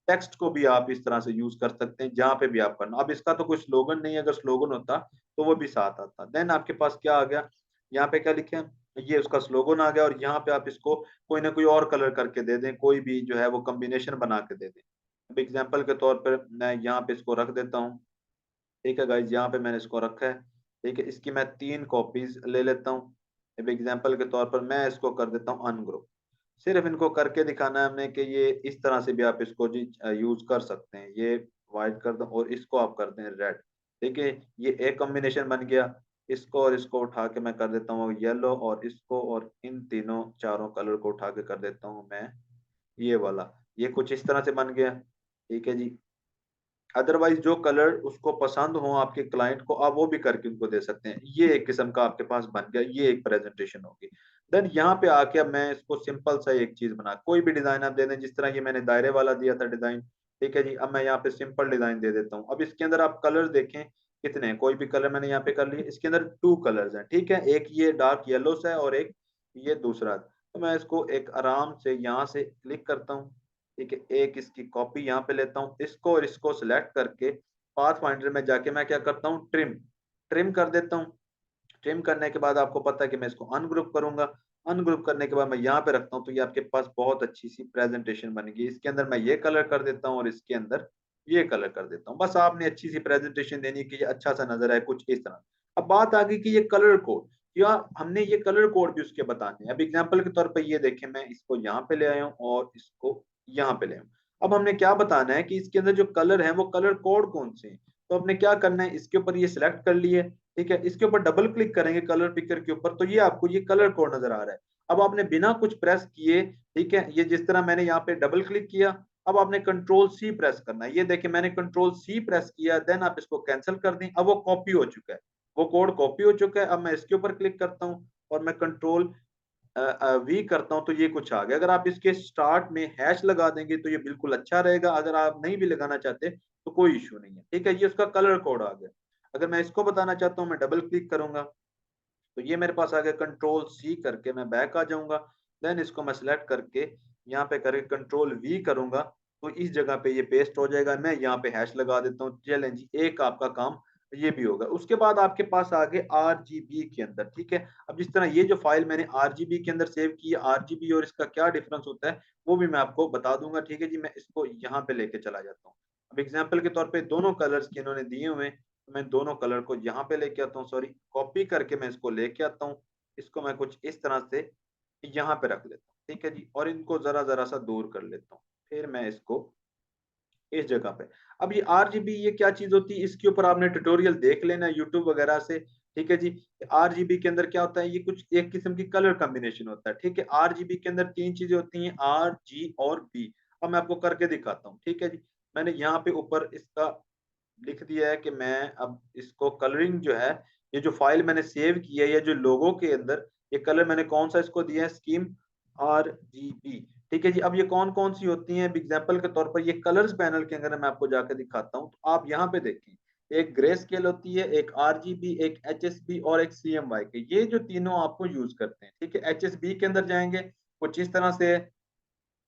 टेक्स्ट को भी आप इस तरह से यूज कर सकते हैं, जहां पे भी आप करना। अब इसका तो कोई स्लोगन नहीं है, अगर स्लोगन होता तो वो भी साथ आता। देन आपके पास क्या आ गया, यहाँ पे क्या लिखे हैं, ये उसका स्लोगन आ गया और यहाँ पे आप इसको कोई ना कोई और कलर करके दे दें, कोई भी जो है वो कॉम्बिनेशन बना के दे दें। अब एग्जाम्पल के तौर पर मैं यहाँ पे इसको रख देता हूँ। ठीक है गाइज, यहाँ पे मैंने इसको रखा है। ठीक है, इसकी मैं 3 कॉपीज ले लेता हूँ। अब एग्जाम्पल के तौर पर मैं इसको कर देता हूँ अनग्रुप। सिर्फ इनको करके दिखाना है हमने कि ये इस तरह से भी आप इसको जी यूज कर सकते हैं। ये व्हाइट कर दो और इसको आप कर दें रेड। ठीक है, ये एक कॉम्बिनेशन बन गया। इसको और इसको उठा के मैं कर देता हूँ येलो, और इसको और इन तीनों चारों कलर को उठा के कर देता हूँ मैं ये वाला। ये कुछ इस तरह से बन गया। ठीक है जी। अदरवाइज जो कलर उसको पसंद हो आपके क्लाइंट को, आप वो भी करके उनको दे सकते हैं। ये एक किस्म का आपके पास बन गया, ये एक प्रेजेंटेशन होगी। देन यहाँ पे आके अब मैं इसको सिंपल सा एक चीज बना, कोई भी डिजाइन आप दे दें, जिस तरह ये मैंने दायरे वाला दिया था डिजाइन। ठीक है जी। अब मैं यहाँ पे सिंपल डिजाइन दे देता हूँ। अब इसके अंदर आप कलर देखें कितने हैं, कोई भी कलर मैंने यहाँ पे कर लिए। इसके अंदर 2 कलर्स हैं। ठीक है, एक ये डार्क येलो सा है और एक ये दूसरा। तो मैं इसको एक आराम से यहाँ से क्लिक करता हूँ। ठीक है, एक इसकी कॉपी यहाँ पे लेता हूँ, इसको और इसको सिलेक्ट करके पाथ फाइंडर में जाके मैं क्या करता हूँ, ट्रिम ट्रिम कर देता हूँ। ट्रिम करने के बाद आपको पता है कि मैं इसको अनग्रुप करूंगा। अनग्रुप करने के बाद मैं यहाँ पे रखता हूँ, तो ये आपके पास बहुत अच्छी सी प्रेजेंटेशन बनेगी। इसके अंदर मैं ये कलर कर देता हूँ और इसके अंदर ये कलर कर देता हूँ। बस आपने अच्छी सी प्रेजेंटेशन देनी कि ये अच्छा सा नजर आए, कुछ इस तरह। अब बात आ गई कि ये कलर कोड, या हमने ये कलर कोड भी उसके बताने हैं। अब एग्जाम्पल के तौर पर ये देखें, मैं इसको यहाँ पे ले आया हूँ और इसको यहाँ पे ले आया हूँ। अब हमने क्या बताना है कि इसके अंदर जो कलर है वो कलर कोड कौन से हैं। तो हमने क्या करना है, इसके ऊपर ये सिलेक्ट कर लिए। ठीक है, इसके ऊपर डबल क्लिक करेंगे कलर पिकर के ऊपर, तो ये आपको ये कलर कोड नजर आ रहा है। अब आपने बिना कुछ प्रेस किए, ठीक है, ये जिस तरह मैंने यहाँ पे डबल क्लिक किया, अब आपने कंट्रोल सी प्रेस करना है। ये देखिए मैंने कंट्रोल सी प्रेस किया, देन आप इसको कैंसिल कर दें। अब वो कॉपी हो चुका है, वो कोड कॉपी हो चुका है। अब मैं इसके ऊपर क्लिक करता हूँ और मैं कंट्रोल वी करता हूँ, तो ये कुछ आ गया। अगर आप इसके स्टार्ट में हैश लगा देंगे तो ये बिल्कुल अच्छा रहेगा, अगर आप नहीं भी लगाना चाहते तो कोई इशू नहीं है। ठीक है, ये उसका कलर कोड आ गया। अगर मैं इसको बताना चाहता हूँ, मैं डबल क्लिक करूंगा तो ये मेरे पास आ गया। कंट्रोल सी करके मैं बैक आ जाऊंगा। देन इसको मैं सिलेक्ट करके यहाँ पे करके कंट्रोल वी करूंगा, तो इस जगह पे ये पेस्ट हो जाएगा। मैं यहाँ पे हैश लगा देता हूँ। चलें जी, एक आपका काम ये भी होगा। उसके बाद आपके पास आगे आरजीबी के अंदर। ठीक है, अब जिस तरह ये जो फाइल मैंने आरजीबी के अंदर सेव की है, आरजीबी और इसका क्या डिफरेंस होता है वो भी मैं आपको बता दूंगा। ठीक है जी, मैं इसको यहाँ पे लेके चला जाता हूँ। अब एग्जाम्पल के तौर पे दोनों कलर्स के इन्होंने दिए हुए हैं, तो मैं दोनों कलर को यहाँ पे लेके आता हूँ, सॉरी कॉपी करके मैं इसको लेके आता हूँ। इसको मैं कुछ इस तरह से यहाँ पे रख लेता हूँ। ठीक है जी, और इनको जरा जरा सा दूर कर लेता हूँ। फिर मैं इसको इस जगह पे, अब ये आरजीबी ये क्या चीज होती है, इसके ऊपर आपने ट्यूटोरियल देख लेना है यूट्यूब वगैरह से। ठीक है जी, आरजीबी के अंदर क्या होता है, ये कुछ एक किस्म की कलर कॉम्बिनेशन होता है। ठीक है, आरजीबी के अंदर 3 चीजें होती हैं, आर जी और बी। अब मैं आपको करके दिखाता हूँ। ठीक है जी, मैंने यहाँ पे ऊपर इसका लिख दिया है कि मैं अब इसको कलरिंग जो है, ये जो फाइल मैंने सेव की है, ये जो लोगो के अंदर ये कलर मैंने कौन सा इसको दिया है, स्कीम आरजीबी। ठीक है जी, अब ये कौन कौन सी होती हैं, एग्जाम्पल के तौर पर ये कलर्स पैनल के अंदर मैं आपको जाकर दिखाता हूँ, तो आप यहाँ पे देखें। एक ग्रे स्केल होती है, एक आरजीबी, एक एचएसबी और एक सीएमवाई के, ये जो तीनों आपको यूज करते हैं। ठीक है, एचएसबी के अंदर जाएंगे कुछ इस तरह से है।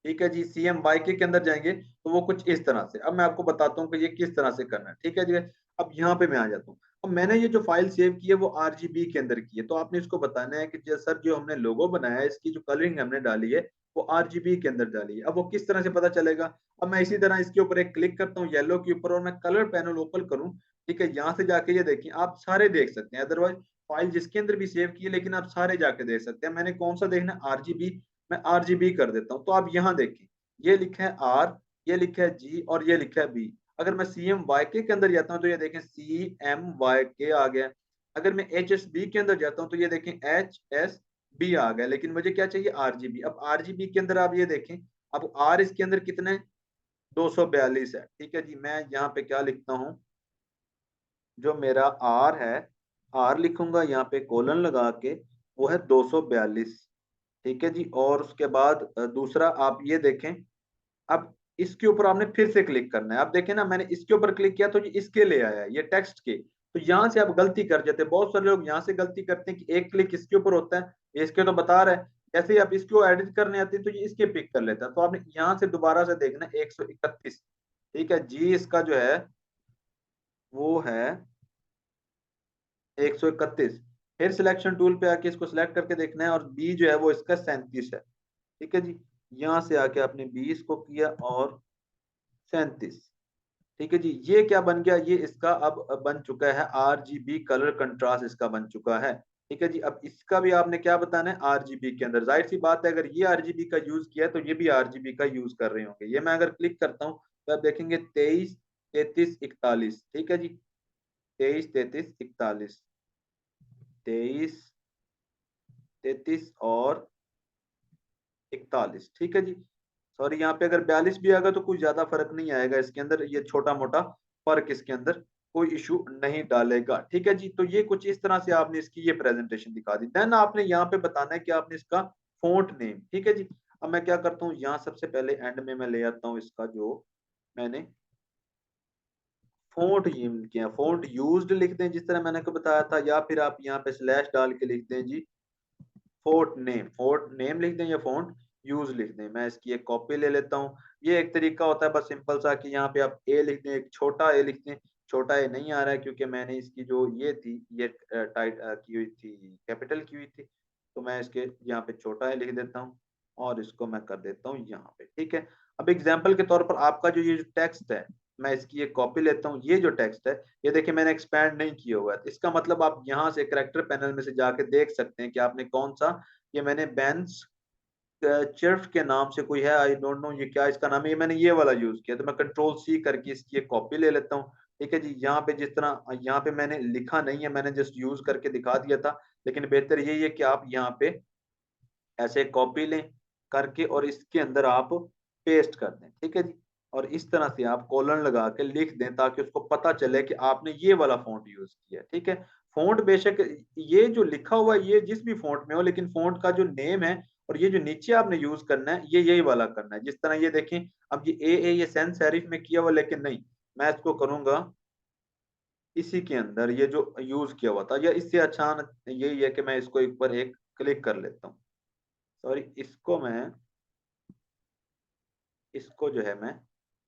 ठीक है जी, सीएम वाईके के अंदर जाएंगे तो वो कुछ इस तरह से। अब मैं आपको बताता हूँ कि ये किस तरह से करना है। ठीक है जी, अब यहाँ पे मैं आ जाता हूँ। अब मैंने ये जो फाइल सेव की है वो आरजीबी के अंदर की है, तो आपने इसको बताना है कि सर जो हमने लोगो बनाया है, इसकी जो कलरिंग हमने डाली है वो आरजीबी के अंदर डाली है। अब वो किस तरह से पता चलेगा, अब मैं इसी तरह इसके ऊपर एक क्लिक करता हूँ येलो के ऊपर और मैं कलर पैनल ओपन करूँ। ठीक है, यहाँ से जाके ये देखिए आप सारे देख सकते हैं, अदरवाइज फाइल जिसके अंदर भी सेव की है लेकिन आप सारे जाके देख सकते हैं। मैंने कौन सा देखना है, आरजीबी, मैं आरजीबी कर देता हूँ। तो आप यहाँ देखें, ये लिखा है आर, ये लिखा है जी और ये लिखा है बी। अगर मैं CMYK के अंदर जाता हूँ तो ये देखें CMYK आ गया। अगर मैं HSB के अंदर जाता हूँ तो ये देखें HSB आ गया। लेकिन मुझे क्या चाहिए? RGB। अब RGB के अंदर आप ये देखें, अब R इसके अंदर कितना है? 242 है। ठीक है जी, मैं यहाँ पे क्या लिखता हूँ, जो मेरा R है, R लिखूंगा यहाँ पे कोलन लगा के, वो है 242। ठीक है जी। और उसके बाद दूसरा आप ये देखें, अब इसके ऊपर आपने फिर से क्लिक करना है। अब देखें ना, मैंने इसके ऊपर क्लिक किया तो ये इसके ले आया है, ये टेक्स्ट के। तो यहाँ से आप गलती कर जाते हैं, बहुत सारे लोग यहाँ से गलती करते हैं कि एक क्लिक इसके ऊपर होता है, ये इसके तो बता रहा है, जैसे ही आप इसको एडिट करने आते हैं तो ये इसके पिक कर लेता है। तो आपने यहाँ से दोबारा से देखना 131। ठीक है जी, इसका जो है वो है 131। फिर सिलेक्शन टूल पे आके इसको सिलेक्ट करके देखना है, और बी जो है वो इसका 37 है। ठीक है जी, यहाँ से आके आपने 20 को किया और 37। ठीक है जी, ये क्या बन गया? ये इसका अब बन चुका है RGB कलर कंट्रास्ट, इसका बन चुका है। ठीक है जी, अब इसका भी आपने क्या बताना है? RGB के अंदर। जाहिर सी बात है, अगर ये RGB का यूज किया है तो ये भी RGB का यूज कर रहे होंगे। ये मैं अगर क्लिक करता हूँ तो आप देखेंगे 23, 33, 41। ठीक है जी, 23, 33, 41, 23, 33 और 41। ठीक है जी। सॉरी, यहाँ पे अगर 42 भी आएगा तो कुछ ज्यादा फर्क नहीं आएगा इसके अंदर, ये छोटा मोटा फर्क इसके अंदर कोई इशू नहीं डालेगा। ठीक है जी, तो ये कुछ इस तरह से आपने इसकी ये प्रेजेंटेशन दिखा दी। देन आपने यहाँ पे बताना है कि आपने इसका फोंट नेम। ठीक है जी, अब मैं क्या करता हूँ, यहाँ सबसे पहले एंड में मैं ले आता हूँ इसका जो मैंने फोंट यूज किया, फोंट यूज्ड लिख दें जिस तरह मैंने आपको बताया था, या फिर आप यहाँ पे स्लैश डाल के लिख दें जी फोर्ट नेम लिख दें या फोंट यूज लिख दें। मैं इसकी एक कॉपी ले लेता हूँ। ये एक तरीका होता है बस सिंपल सा, कि यहाँ पे आप ए लिख दें, एक छोटा ए लिख दें। छोटा ए नहीं आ रहा है क्योंकि मैंने इसकी जो ये थी, ये टाइट की हुई थी, कैपिटल की हुई थी। तो मैं इसके यहाँ पे छोटा ए लिख देता हूँ और इसको मैं कर देता हूँ यहाँ पे। ठीक है, अब एग्जाम्पल के तौर पर आपका जो ये जो टेक्स्ट है, मैं इसकी एक कॉपी लेता हूँ। ये जो टेक्स्ट है, ये देखिए मैंने एक्सपैंड नहीं किया हुआ है। इसका मतलब आप यहाँ से करेक्टर पैनल में से जाके देख सकते हैं कि आपने कौन सा, ये मैंने बेंस चिर्फ के नाम से कोई है, आई डोंट नो ये क्या इसका नाम है, ये मैंने ये वाला यूज किया। तो मैं कंट्रोल C करके इसकी एक कॉपी ले लेता हूँ। ठीक है जी, यहाँ पे जिस तरह यहाँ पे मैंने लिखा नहीं है, मैंने जस्ट यूज करके दिखा दिया था। लेकिन बेहतर यही है कि आप यहाँ पे ऐसे कॉपी लें करके और इसके अंदर आप पेस्ट कर दें। ठीक है जी, और इस तरह से आप कॉलन लगा के लिख दें ताकि उसको पता चले कि आपने ये वाला फॉन्ट यूज किया। ठीक है, फॉन्ट बेशक ये जो लिखा हुआ है ये जिस भी फॉन्ट में हो, लेकिन फॉन्ट का जो नेम है और ये जो नीचे आपने यूज करना है ये यही वाला करना है। जिस तरह ये देखें, अब ये सैन सेरिफ में किया हुआ, लेकिन नहीं, मैं इसको करूंगा इसी के अंदर ये जो यूज किया हुआ था, या इससे आसान यही है कि मैं इसको एक बार एक क्लिक कर लेता हूँ। सॉरी, इसको जो है मैं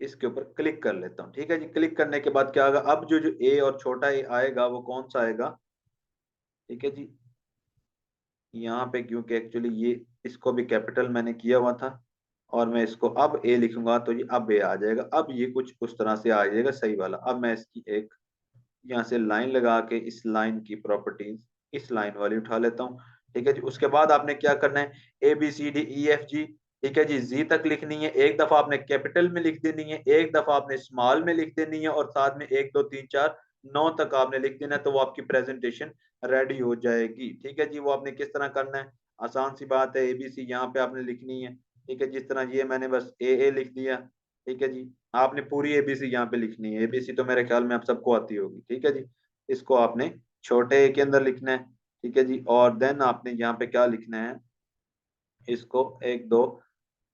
इसके ऊपर क्लिक कर लेता हूँ। ठीक है जी, क्लिक करने के बाद क्या होगा, अब जो जो ए और छोटा ए आएगा वो कौन सा आएगा? ठीक है जी, यहाँ पे क्योंकि एक्चुअली ये इसको भी कैपिटल मैंने किया हुआ था, और मैं इसको अब ए लिखूंगा तो ये अब ए आ जाएगा। अब ये कुछ उस तरह से आ जाएगा सही वाला। अब मैं इसकी एक यहाँ से लाइन लगा के इस लाइन की प्रॉपर्टीज इस लाइन वाली उठा लेता हूँ। ठीक है जी, उसके बाद आपने क्या करना है, ABCDEFG, ठीक है जी, जी तक लिखनी है। एक दफा आपने कैपिटल में लिख देनी है, एक दफा आपने स्मॉल में लिख देनी है, और साथ में 1 2 3 4 9 तक आपने लिख देना है। तो वो आपकी प्रेजेंटेशन रेडी हो जाएगी। ठीक है जी, वो आपने किस तरह करना है, आसान सी बात है। ABC यहाँ पे आपने लिखनी है। ठीक है, जिस तरह ये मैंने बस ए लिख दिया। ठीक है जी, आपने पूरी ABC यहाँ पे लिखनी है। ABC तो मेरे ख्याल में आप सबको आती होगी। ठीक है जी, इसको आपने छोटे ए के अंदर लिखना है। ठीक है जी, और देन आपने यहाँ पे क्या लिखना है, इसको 1 2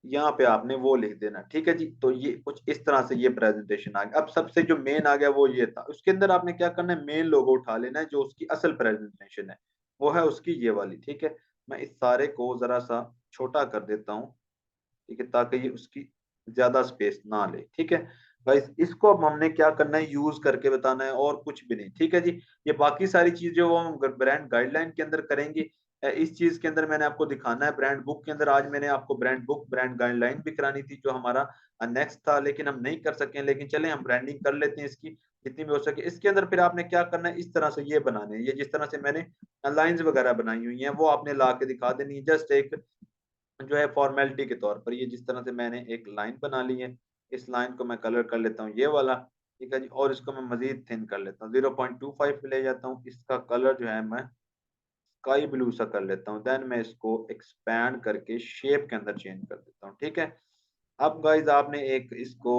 यहाँ पे आपने वो लिख देना। ठीक है जी, तो ये कुछ इस तरह से ये प्रेजेंटेशन आ गया। अब सबसे जो मेन आ गया वो ये था, उसके अंदर आपने क्या करना है, मेन लोगो उठा लेना है जो उसकी असल प्रेजेंटेशन है, वो है उसकी ये वाली। ठीक है, मैं इस सारे को जरा सा छोटा कर देता हूँ। ठीक है, ताकि ये उसकी ज्यादा स्पेस ना ले। ठीक है गाइस, इसको अब हमने क्या करना है, यूज करके बताना है और कुछ भी नहीं। ठीक है जी, ये बाकी सारी चीजें वो हम ब्रांड गाइडलाइन के अंदर करेंगे। इस चीज के अंदर मैंने आपको दिखाना है ब्रांड बुक के अंदर। आज मैंने आपको ब्रांड बुक ब्रांड गाइडलाइन भी करानी थी जो हमारा नेक्स्ट था, लेकिन हम नहीं कर सके। लेकिन चले हम ब्रांडिंग कर लेते हैं इसकी जितनी भी हो सके। इसके अंदर फिर आपने क्या करना है, इस तरह से ये बनाने हैं, ये जिस तरह से मैंने लाइंस वगैरह बनाई हुई हैं वो आपने ला के दिखा देनी है। जस्ट एक जो है फॉर्मेलिटी के तौर पर, ये जिस तरह से मैंने एक लाइन बना ली है, इस लाइन को मैं कलर कर लेता हूँ ये वाला। ठीक है जी, और इसको मैं मज़ीद थिन कर लेता हूँ, 0.25 पे ले जाता हूँ। इसका कलर जो है मैं स्काई ब्लू सा कर लेता हूँ। देन मैं इसको एक्सपैंड करके शेप के अंदर चेंज कर देता हूँ, ठीक है? अब गाइज़ आपने एक इसको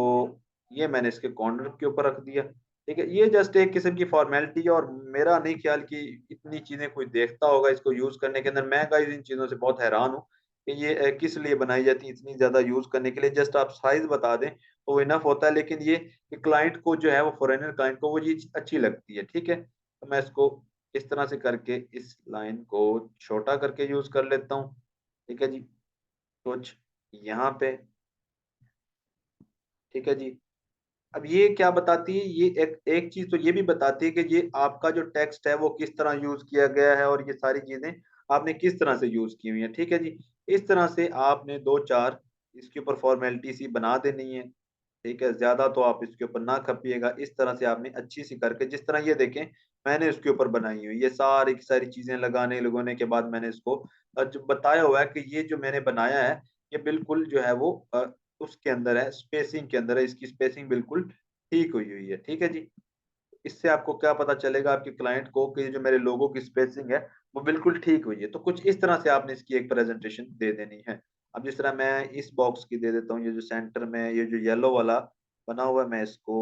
ये मैंने इसके कॉर्नर के ऊपर रख दिया, ठीक है? ये जस्ट एक किस्म की फ़ॉर्मेलिटी है और मेरा नहीं ख़्याल कि इतनी चीज़ें कोई देखता होगा इसको यूज़ करने के अंदर। मैं गाइज़ इन चीज़ों से बहुत हैरान हूँ कि ये किस लिए बनाई जाती है इतनी ज़्यादा यूज़ करने के लिए। जस्ट आप साइज़ बता दें तो इनफ होता है, लेकिन ये कि क्लाइंट को जो है वो फ़ॉरेनर क्लाइंट को वो चीज़ अच्छी लगती है, ठीक है? तो मैं इसको इस तरह से करके इस लाइन को छोटा करके यूज़ कर लेता हूँ, ठीक है जी? कुछ यहाँ पे, ठीक है जी? अब ये क्या बताती है, ये एक एक चीज़ तो ये भी बताती है कि ये आपका जो टेक्स्ट है वो किस तरह यूज़ किया गया है और ये सारी चीज़ें आपने किस तरह से यूज़ की हुई हैं, ठीक है जी? इस तरह से आपने 2-4 इसके ऊपर फ़ॉर्मेलिटी सी बना देनी है, ठीक है? ज़्यादा तो आप इसके ऊपर ना खपिएगा, इस तरह से आपने अच्छी-सी करके जिस तरह ये देखें मैंने इसके ऊपर बनाई हुई है, ये सारी की सारी चीज़ें लगाने-लुगाने के बाद मैंने इसको जो बताया हुआ है कि ये जो मैंने बनाया है, ये बिल्कुल जो है वो उसके अंदर है, स्पेसिंग के अंदर है, इसकी स्पेसिंग बिल्कुल ठीक हुई हुई है, ठीक है जी? इससे आपको क्या पता चलेगा आपके क्लाइंट को कि ये जो मेरे लोगो की स्पेसिंग है, वो बिल्कुल ठीक हुई है। तो कुछ इस तरह से आपने इसकी एक प्रेज़ेंटेशन दे देनी है। अब जिस तरह मैं इस बॉक्स की दे देता हूँ, ये जो सेंटर में ये जो येलो वाला बना हुआ है, मैं इसको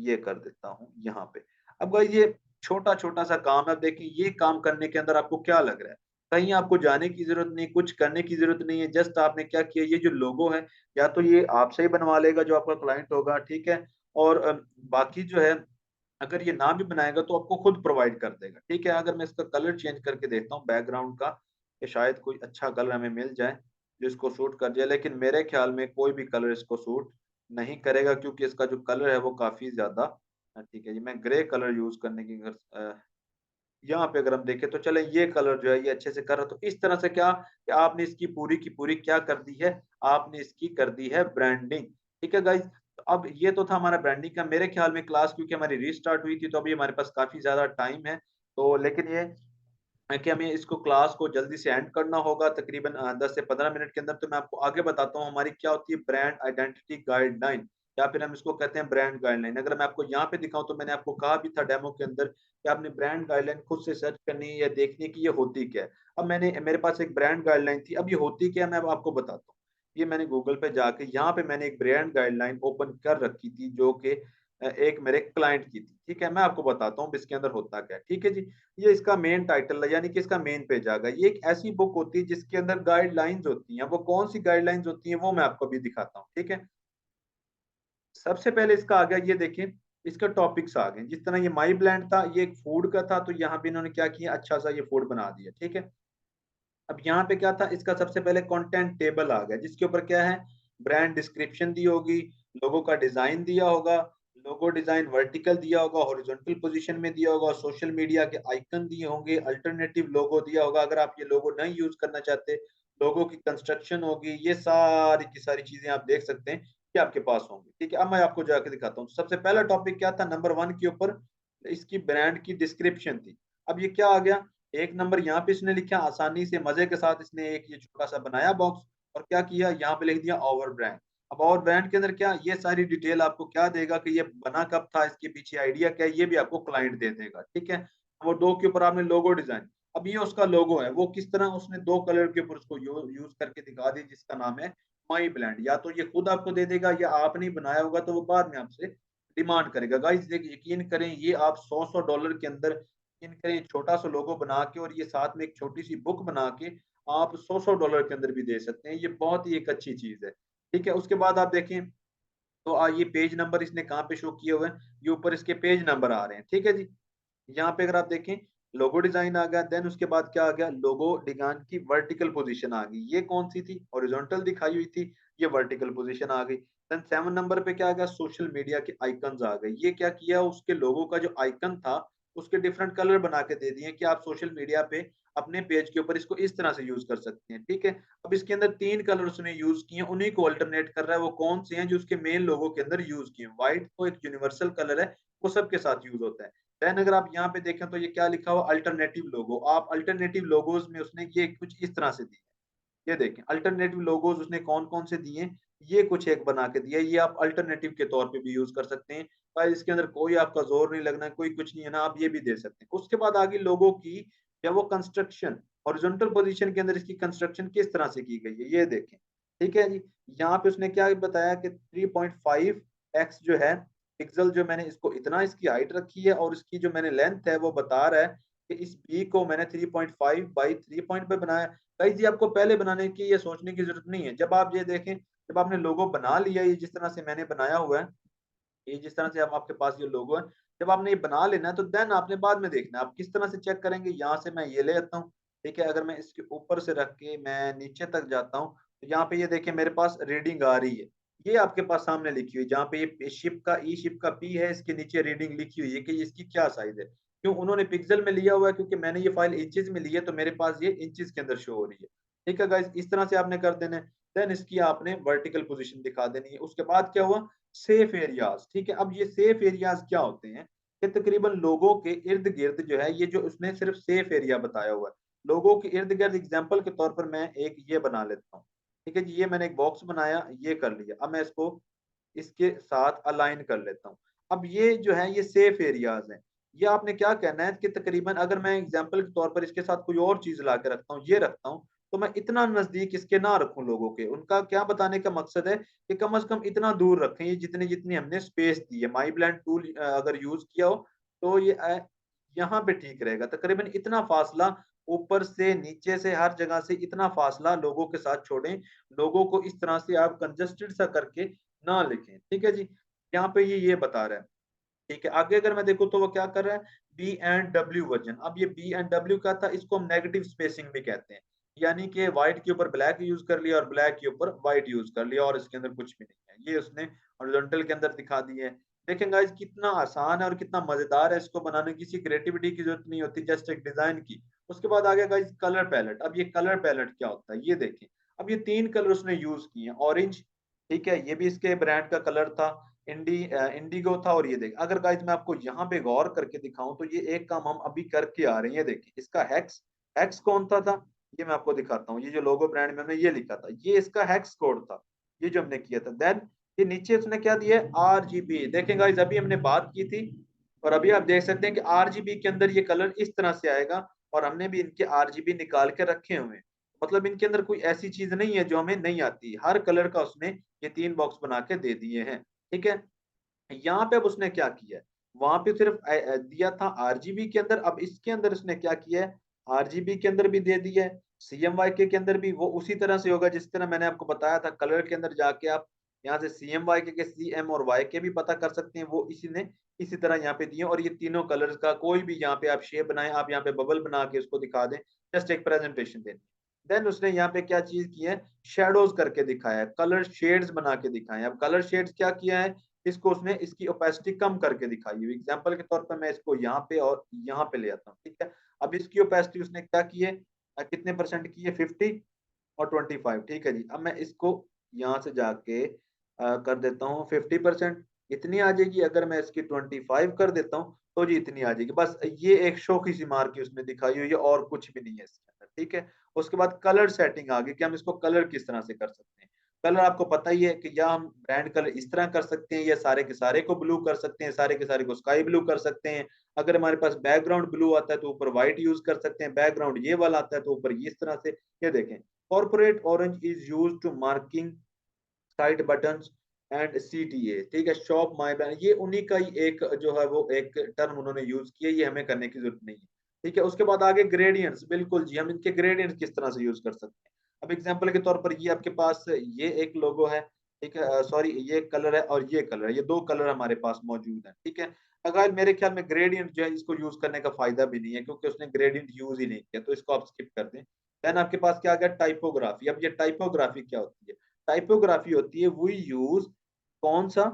ये कर देता हूँ यहाँ पे। अब गाइस ये छोटा-छोटा सा काम है, देखिए ये काम करने के अंदर आपको क्या लग रहा है? कहीं आपको जाने की ज़रूरत नहीं, कुछ करने की ज़रूरत नहीं है, जस्ट आपने क्या किया, ये जो लोगो है, या तो ये आपसे ही बनवा लेगा जो आपका क्लाइंट होगा, ठीक है? और बाकी जो है अगर ये ना भी बनाएगा तो आपको खुद प्रोवाइड कर देगा, ठीक है? अगर मैं इसका कलर चेंज करके देखता हूँ बैकग्राउंड का, कि शायद कोई अच्छा कलर हमें मिल जाए, जो इसको सूट कर जाए, लेकिन मेरे ख़्याल में कोई भी कलर इसको सूट नहीं करेगा क्योंकि इसका जो कलर है वो काफ़ी ज़्यादा ठीक है जी, मैं ग्रे कलर यूज़ करने की यहाँ पे अगर हम देखें तो चलें ये कलर जो है ये अच्छे से कर रहा है, तो इस तरह से क्या कि आपने इसकी पूरी की पूरी क्या कर दी है, आपने इसकी कर दी है ब्रांडिंग, ठीक है गाइज़? तो अब ये तो था हमारा ब्रांडिंग का, मेरे ख़्याल में क्लास क्योंकि हमारी रीस्टार्ट हुई थी तो अभी हमारे पास काफ़ी ज़्यादा टाइम है, तो लेकिन ये है कि हमें इसको क्लास को जल्दी से एंड करना होगा तकरीबन 10 से 15 मिनट के अंदर, तो मैं आपको आगे बताता हूँ हमारी क्या होती है ब्रांड आइडेंटिटी गाइडलाइन, या फिर हम इसको कहते हैं ब्रांड गाइडलाइन। अगर मैं आपको यहाँ पे दिखाऊँ तो मैंने आपको कहा भी था डेमो के अंदर कि आपने ब्रांड गाइडलाइन खुद से सर्च करनी है या देखनी है कि ये होती क्या है। अब मेरे पास एक ब्रांड गाइडलाइन थी, अब ये होती क्या है मैं अब आपको बताता हूँ। ये मैंने गूगल पे जाके यहाँ पे मैंने एक ब्रांड गाइडलाइन ओपन कर रखी थी जो कि एक मेरे क्लाइंट की थी, ठीक है? मैं आपको बताता हूँ इसके अंदर होता क्या है, ठीक है जी? ये इसका मेन टाइटल है, यानी कि इसका मेन पेज आ गया। ये एक ऐसी बुक होती है जिसके अंदर गाइडलाइंस होती हैं। वो कौन-सी गाइडलाइंस होती हैं वो मैं आपको अभी दिखाता हूँ, ठीक है? सबसे पहले इसका आ गया ये देखिए, इसका टॉपिक्स आ गए। जिस तरह ये माई ब्लेंड था, ये एक फूड का था, तो यहाँ पे इन्होंने क्या किया अच्छा-सा ये फूड बना दिया, ठीक है? अब यहाँ पे क्या था इसका सबसे पहले कंटेंट टेबल आ गया जिसके ऊपर क्या है ब्रांड डिस्क्रिप्शन दी होगी, लोगो का डिजाइन दिया होगा, लोगो डिजाइन वर्टिकल दिया होगा, हॉरिजॉन्टल पोजीशन में दिया होगा, सोशल मीडिया के आइकन दिए होंगे, अल्टरनेटिव लोगो दिया होगा अगर आप ये लोगो नहीं यूज करना चाहते, लोगो की कंस्ट्रक्शन होगी, ये सारी की सारी चीजें आप देख सकते हैं कि आपके पास होंगी, ठीक है? अब मैं आपको जाके दिखाता हूँ। सबसे पहला टॉपिक क्या था नंबर 1 के ऊपर इसकी ब्रांड की डिस्क्रिप्शन थी। अब ये क्या आ गया एक नंबर यहाँ पे इसने लिखा आसानी से मज़े के साथ इसने एक ये छोटा-सा बनाया बॉक्स और क्या किया यहाँ पे लिख दिया ओवर ब्रांड। अब ओवर ब्रांड के अंदर क्या ये सारी डिटेल आपको क्या देगा कि ये बना कब था, इसके पीछे आइडिया क्या है, ये भी आपको क्लाइंट दे देगा, ठीक है? और 2 के ऊपर आपने लोगो डिज़ाइन, अब ये उसका लोगो है, वो किस तरह उसने 2 कलर के ऊपर उसको यूज़ करके दिखा दी जिसका नाम है माई ब्लेंड। या तो ये खुद आपको दे देगा या आपने ही बनाया होगा तो वो बाद में आपसे डिमांड करेगा। गाइस देखिए यकीन करें ये आप 100-100 डॉलर के अंदर यकीन करें छोटा-सा लोगो बना के और ये साथ में एक छोटी-सी बुक बना के आप 100-100 डॉलर के अंदर भी दे सकते हैं। ये बहुत ही एक अच्छी चीज़ है। ठीक है? उसके बाद आप देखें तो ये पेज नंबर इसने कहाँ पे शो किए हुए हैं? ये ऊपर इसके पेज नंबर आ रहे हैं। ठीक है जी? यहाँ पे अगर आप देखें लोगो डिजाइन आ गया, देन उसके बाद क्या आ गया लोगो डिजाइन की वर्टिकल पोजीशन आ गई। ये कौन सी थी? हॉरिजॉन्टल दिखाई हुई थी, ये वर्टिकल पोजीशन आ गई। देन 7 नंबर पे क्या आ गया सोशल मीडिया के आइकन्स आ गए। ये क्या किया उसके लोगो का जो आइकन था उसके डिफरेंट कलर बना के दे दिए कि आप सोशल मीडिया पे अपने पेज के ऊपर इसको इस तरह से यूज कर सकते हैं। ठीक है? अब इसके अंदर 3 कलर उसने यूज किए हैं, उन्हीं को अल्टरनेट कर रहा है। वो कौन से हैं जो उसके मेन लोगो के अंदर यूज किए हैं। व्हाइट तो एक यूनिवर्सल कलर है, वो सबके साथ यूज होता है। देन अगर आप यहाँ पे देखें तो ये क्या लिखा हुआ अल्टरनेटिव लोगो। आप अल्टरनेटिव लोगोस में उसने ये कुछ इस तरह से दी है। ये देखें अल्टरनेटिव लोगोज उसने कौन कौन से दिए, ये कुछ एक बना के दिया, ये आप अल्टरनेटिव के तौर पे भी यूज कर सकते हैं। भाई इसके अंदर कोई आपका जोर नहीं लगना, कोई कुछ नहीं है ना, आप ये भी दे सकते हैं। उसके बाद आगे लोगों की या वो कंस्ट्रक्शन हॉरिजॉन्टल पोजीशन के अंदर इसकी कंस्ट्रक्शन किस तरह से की गई है, ये देखें। ठीक है जी, यहाँ पे उसने क्या बताया कि 3.5x जो है पिक्सल, जो मैंने इसको इतना इसकी हाइट रखी है और इसकी जो मैंने लेंथ है वो बता रहा है कि इस बी को मैंने 3.5 बाई 3 पॉइंट पे बनाया। गाइस जी आपको पहले बनाने की ये सोचने की जरूरत नहीं है। जब आप ये देखें, जब आपने लोगो बना लिया, ये जिस तरह से मैंने बनाया हुआ है, ये जिस तरह से अब आपके पास ये लोगो है, जब आपने ये बना लेना है तो देन आपने बाद में देखना है आप किस तरह से चेक करेंगे। यहाँ से मैं ये ले आता हूँ, ठीक है, अगर मैं इसके ऊपर से रख के मैं नीचे तक जाता हूँ तो यहाँ पे ये देखिए मेरे पास रीडिंग आ रही है, ये आपके पास सामने लिखी हुई, जहाँ पे ये शिप का ई शिप का पी है, इसके नीचे रीडिंग लिखी हुई है कि इसकी क्या साइज है। क्यों उन्होंने पिक्सल में लिया हुआ है, क्योंकि मैंने ये फाइल इंचेस में ली है तो मेरे पास ये इंचेस के अंदर शो हो रही है। ठीक है गाइस, इस तरह से आपने कर देना है। देन इसकी आपने वर्टिकल पोजीशन दिखा देनी है। उसके बाद क्या हुआ, सेफ एरियाज। ठीक है, अब ये सेफ एरियाज क्या होते हैं कि तकरीबन लोगों के इर्द गिर्द जो है, ये जो उसने सिर्फ सेफ एरिया बताया हुआ है, लोगों के इर्द गिर्द एग्जाम्पल के तौर पर मैं एक ये बना लेता हूँ। ठीक है जी, ये मैंने एक बॉक्स बनाया, ये कर लिया। अब मैं इसको इसके साथ अलाइन कर लेता हूँ। अब ये जो है ये सेफ एरियाज हैं। ये आपने क्या कहना है कि तकरीबन अगर मैं एग्जाम्पल के तौर पर इसके साथ कोई और चीज ला के रखता हूँ, ये रखता हूँ, तो मैं इतना नजदीक इसके ना रखूं लोगों के। उनका क्या बताने का मकसद है कि कम से कम इतना दूर रखें, ये जितनी जितनी हमने स्पेस दी है। माई ब्लेंड टूल अगर यूज किया हो तो ये यहाँ पे ठीक रहेगा। तकरीबन इतना फासला ऊपर से नीचे से हर जगह से इतना फासला लोगों के साथ छोड़ें, लोगों को इस तरह से आप कंजस्टेड सा करके ना लिखें। ठीक है जी, यहाँ पे ये बता रहा है। ठीक है, आगे अगर मैं देखूँ तो वो क्या कर रहा है, बी एंड डब्ल्यू वर्जन। अब ये बी एंड डब्ल्यू क्या था, इसको हम नेगेटिव स्पेसिंग भी कहते हैं, यानी कि व्हाइट के ऊपर ब्लैक यूज कर लिया और ब्लैक के ऊपर व्हाइट यूज कर लिया और इसके अंदर कुछ भी नहीं है। ये उसने हॉरिजॉन्टल के अंदर दिखा दिए है। देखें गाइस कितना आसान है और कितना मजेदार है, इसको बनाने की किसी क्रिएटिविटी की जरूरत नहीं होती, जस्ट एक डिजाइन की। उसके बाद आ गया गाइस कलर पैलेट। अब ये कलर पैलेट क्या होता है, ये देखें। अब ये 3 कलर उसने यूज किए हैं, ऑरेंज, ठीक है, ये भी इसके ब्रांड का कलर था, इंडिगो था, और ये देख, अगर गाइस मैं आपको यहाँ पे गौर करके दिखाऊं तो ये एक काम हम अभी करके आ रहे हैं। ये देखिए इसका हेक्स, हेक्स कौन था ये मैं आपको दिखाता हूँ। ये जो लोगो ब्रांड में हमने ये लिखा था, ये इसका हेक्स कोड था, ये जो हमने किया था। देन ये नीचे उसने क्या दिया है, आरजीबी। देखें गाइस अभी हमने बात की थी और अभी आप देख सकते हैं कि आरजीबी के अंदर ये कलर इस तरह से आएगा, और हमने भी इनके आरजीबी निकाल के रखे हुए हैं। मतलब इनके अंदर कोई ऐसी चीज नहीं है जो हमें नहीं आती, हर कलर का उसने ये 3 बॉक्स बना के दे दिए हैं। ठीक है, यहाँ पे अब उसने क्या किया है, वहां पे सिर्फ दिया था आरजीबी के अंदर, अब इसके अंदर उसने क्या किया है, आरजीबी के अंदर भी दे दिया है, सीएमवाई के अंदर भी वो उसी तरह से होगा जिस तरह मैंने आपको बताया था। कलर के अंदर जाके आप यहाँ से सीएमवाई के सीएम और वाई के भी पता कर सकते हैं, वो इसी ने इसी तरह यहाँ पे दिए। और ये तीनों कलर्स का कोई भी यहाँ पे आप शेप बनाए, आप यहाँ पे बबल बना के उसको दिखा दें, जस्ट एक प्रेजेंटेशन दें। देन उसने यहाँ पे क्या चीज की है, शेडोज करके दिखाया है, कलर शेड्स बना के दिखाए हैं। अब कलर शेड्स क्या किया है, इसको उसने इसकी ओपेसिटी कम करके दिखाई है। एग्जांपल के तौर पर मैं इसको यहाँ पे और यहाँ पे ले आता हूँ। ठीक है, अब इसकी ओपेसिटी उसने क्या की है, कितने परसेंट की है, 50 और 25। ठीक है जी, अब मैं इसको यहाँ से जाके कर देता हूँ 50%, इतनी आ जाएगी। अगर मैं इसकी 25 कर देता हूँ तो जी इतनी आ जाएगी। बस ये एक शौकी सी मार की उसने दिखाई हुई है और कुछ भी नहीं है इसके अंदर। ठीक है, उसके बाद कलर सेटिंग आ गई कि हम इसको कलर किस तरह से कर सकते हैं। कलर आपको पता ही है कि या हम ब्रांड कलर इस तरह कर सकते हैं, या सारे के सारे को ब्लू कर सकते हैं, सारे के सारे को स्काई ब्लू कर सकते हैं। अगर हमारे पास बैकग्राउंड ब्लू आता है तो ऊपर व्हाइट यूज कर सकते हैं, बैकग्राउंड ये वाला आता है तो ऊपर इस तरह से। ये देखें, corporate orange is use to marking side buttons and CTA. ठीक है, शॉप माई ब्रांड, ये उन्हीं का ही एक जो है वो एक टर्म उन्होंने यूज किया, ये हमें करने की जरूरत नहीं है। ठीक है, उसके बाद आगे ग्रेडियंट्स, बिल्कुल जी, हम इनके ग्रेडियंट्स किस तरह से यूज कर सकते हैं। अब एग्जांपल के तौर पर ये आपके पास ये एक लोगो है, ठीक है, सॉरी ये कलर है और ये कलर है, ये दो कलर हमारे पास मौजूद है। ठीक है, अगर मेरे ख्याल में ग्रेडियंट जो है इसको यूज करने का फायदा भी नहीं है, क्योंकि उसने ग्रेडियंट यूज ही नहीं किया, तो इसको आप स्किप कर दें। देन आपके पास क्या आ गया, टाइपोग्राफी। अब ये टाइपोग्राफी क्या होती है, टाइपोग्राफी होती है वी यूज, कौन सा,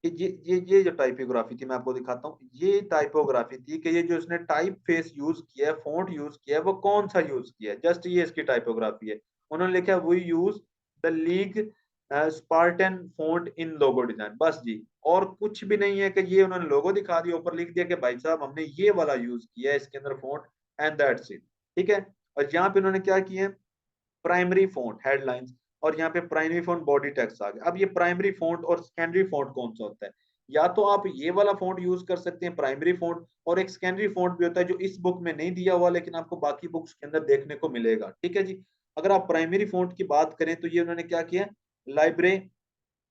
ये जो टाइपोग्राफी थी मैं आपको दिखाता हूँ। ये टाइपोग्राफी थी कि ये जो इसने टाइप फेस यूज किया है, फॉन्ट यूज किया है, वो कौन सा यूज किया है, जस्ट ये इसकी टाइपोग्राफी है। उन्होंने लिखा है we use the league spartan font in logo design, बस जी, और कुछ भी नहीं है। कि ये उन्होंने लोगो दिखा दिया, ऊपर लिख दिया कि भाई साहब हमने ये वाला यूज किया है इसके अंदर फॉन्ट, एंड दैट्स इट। ठीक है, और यहाँ पे उन्होंने क्या किया है, प्राइमरी फ़ॉन्ट हेडलाइंस और यहाँ पे प्राइमरी फ़ॉन्ट बॉडी टेक्स्ट आ गया। अब ये प्राइमरी फ़ॉन्ट और सेकेंडरी फ़ॉन्ट कौन-सा होता है? या तो आप ये वाला फ़ॉन्ट यूज़ कर सकते हैं प्राइमरी फ़ॉन्ट और एक सेकेंडरी फ़ॉन्ट भी होता है जो इस बुक में नहीं दिया हुआ लेकिन आपको बाकी बुक्स के अंदर देखने को मिलेगा। ठीक है जी? अगर आप प्राइमरी फ़ॉन्ट की बात करें तो ये उन्होंने क्या किया लाइब्रे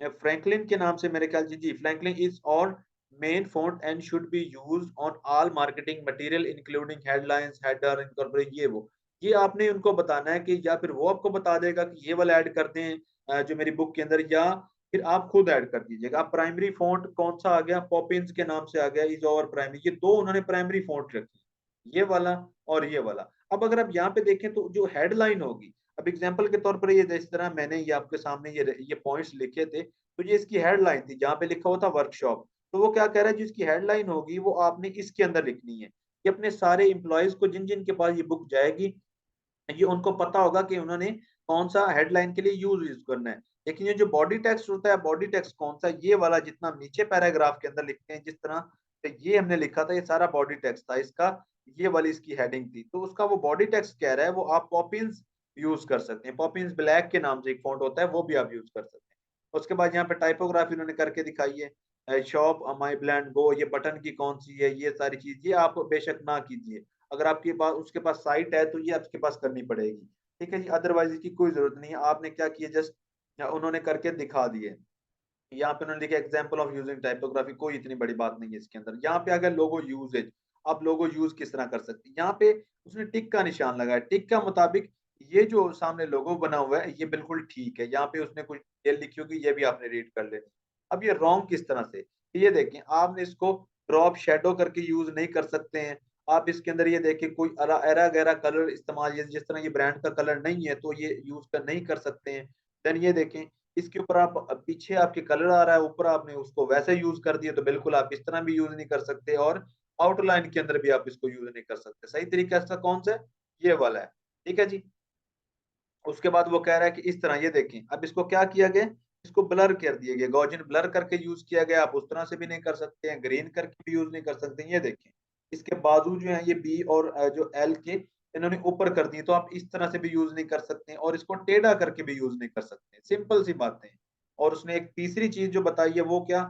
फ्रैंकलिन के नाम से मेरे ख्याल से जी Franklin is all main font and should be used on all marketing material including headlines header incorporate ये वो ये आपने उनको बताना है कि या फिर वो आपको बता देगा कि ये वाला ऐड कर दें जो मेरी बुक के अंदर या फिर आप खुद ऐड कर दीजिएगा आप प्राइमरी फॉन्ट कौन सा आ गया पॉपिंस के नाम से आ गया इज ओवर प्राइमरी ये दो उन्होंने प्राइमरी फॉन्ट रखी ये वाला और ये वाला अब अगर आप यहाँ पे देखें तो जो हेडलाइन होगी अब एग्जांपल के तौर पर ये इस तरह मैंने ये आपके सामने ये पॉइंट्स लिखे थे तो ये इसकी हेडलाइन थी जहाँ पे लिखा हुआ था वर्कशॉप तो वो क्या कह रहा है जिसकी हेडलाइन होगी वो आपने इसके अंदर लिखनी है कि अपने सारे एम्प्लॉयज को जिन जिन के पास ये बुक जाएगी ये उनको पता होगा कि उन्होंने कौन सा हेडलाइन के लिए यूज करना है लेकिन ये जो बॉडी टेक्स्ट होता है बॉडी टेक्स्ट कौन सा ये वाला जितना हम नीचे पैराग्राफ के अंदर लिखते हैं जिस तरह से ये हमने लिखा था ये सारा बॉडी टेक्स्ट था इसका ये वाली इसकी हेडिंग थी तो उसका वो बॉडी टेक्स्ट कह रहा है वो आप पॉपिंस यूज कर सकते हैं पॉपिंस ब्लैक के नाम से एक फॉन्ट होता है वो भी आप यूज कर सकते हैं उसके बाद यहाँ पे टाइपोग्राफी उन्होंने करके दिखाई है शॉप माई ब्लैंड गो ये बटन की कौन सी है ये सारी चीज ये आप बेशक ना कीजिए अगर आपके पास उसके पास साइट है तो ये आपके पास करनी पड़ेगी ठीक है जी अदरवाइज इसकी कोई जरूरत नहीं है आपने क्या किया जस्ट उन्होंने करके दिखा दिए यहाँ पे उन्होंने लिखा एग्जाम्पल ऑफ यूजिंग टाइपोग्राफी कोई इतनी बड़ी बात नहीं है इसके अंदर यहाँ पे अगर लोगो यूजेज आप लोगो यूज किस तरह कर सकते हैं यहाँ पे उसने टिक का निशान लगाया टिक का मुताबिक ये जो सामने लोगो बना हुआ है ये बिल्कुल ठीक है यहाँ पे उसने कुछ डिटेल लिखी होगी ये भी आपने रीड कर लेनी अब ये रॉन्ग किस तरह से ये देखें आपने इसको ड्रॉप शेडो करके यूज नहीं कर सकते हैं आप इसके अंदर ये देखें कोई एरा गैरा कलर इस्तेमाल ये जिस तरह ये ब्रांड का कलर नहीं है तो ये यूज कर नहीं कर सकते हैं देन ये देखें इसके ऊपर आप पीछे आपके कलर आ रहा है ऊपर आपने उसको वैसे यूज कर दिया तो बिल्कुल आप इस तरह भी यूज नहीं कर सकते और आउटलाइन के अंदर भी आप इसको यूज नहीं कर सकते सही तरीका इसका कौन सा है ये वाला है ठीक है जी उसके बाद वो कह रहा है कि इस तरह ये देखें अब इसको क्या किया गया इसको ब्लर कर दिया गया गॉर्जियन ब्लर करके यूज किया गया आप उस तरह से भी नहीं कर सकते हैं ग्रीन करके भी यूज नहीं कर सकते ये देखें इसके बाजू जो है ये बी और जो एल के इन्होंने ऊपर कर दिए तो आप इस तरह से भी यूज नहीं कर सकते और इसको टेढ़ा करके भी यूज नहीं कर सकते सिंपल सी बातें और उसने एक तीसरी चीज जो बताई है वो क्या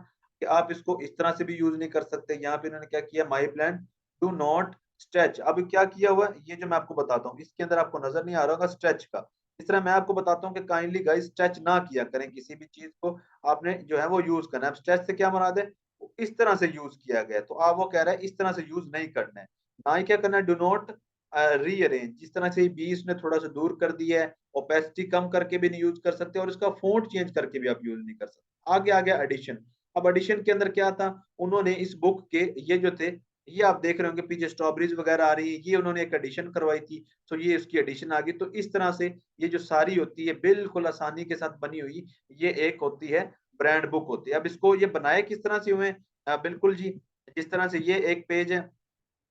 कि आप इसको इस तरह से भी यूज नहीं कर सकते यहाँ पे इन्होंने क्या किया my plan do not stretch अब क्या किया हुआ है ये जो मैं आपको बताता हूँ इसके अंदर आपको नजर नहीं आ रहा होगा स्ट्रेच का इस तरह मैं आपको बताता हूँ कि काइंडली गाइस स्ट्रेच ना किया करें किसी भी चीज को आपने जो है वो यूज करना है अब स्ट्रेच से क्या मुराद है इस तरह से यूज किया गया है तो आप वो कह रहा है इस तरह से यूज नहीं करना है ना ही क्या करना है डू नॉट रीअरेंज जिस तरह से बीस ने थोड़ा सा दूर कर दिया है ओपेसिटी कम करके भी नहीं यूज कर सकते और इसका फॉन्ट चेंज करके भी आप यूज नहीं कर सकते आगे आ गया एडिशन अब एडिशन के अंदर क्या था उन्होंने इस बुक के ये जो थे ये आप देख रहे होंगे पीछे स्ट्रॉबेरीज वगैरह आ रही है ये उन्होंने एक एडिशन करवाई थी तो ये इसकी एडिशन आ गई तो इस तरह से ये जो सारी होती है बिल्कुल आसानी के साथ बनी हुई ये एक होती है ब्रांड बुक होती है अब इसको ये बनाए किस तरह से हुए बिल्कुल जी जिस तरह से ये एक पेज है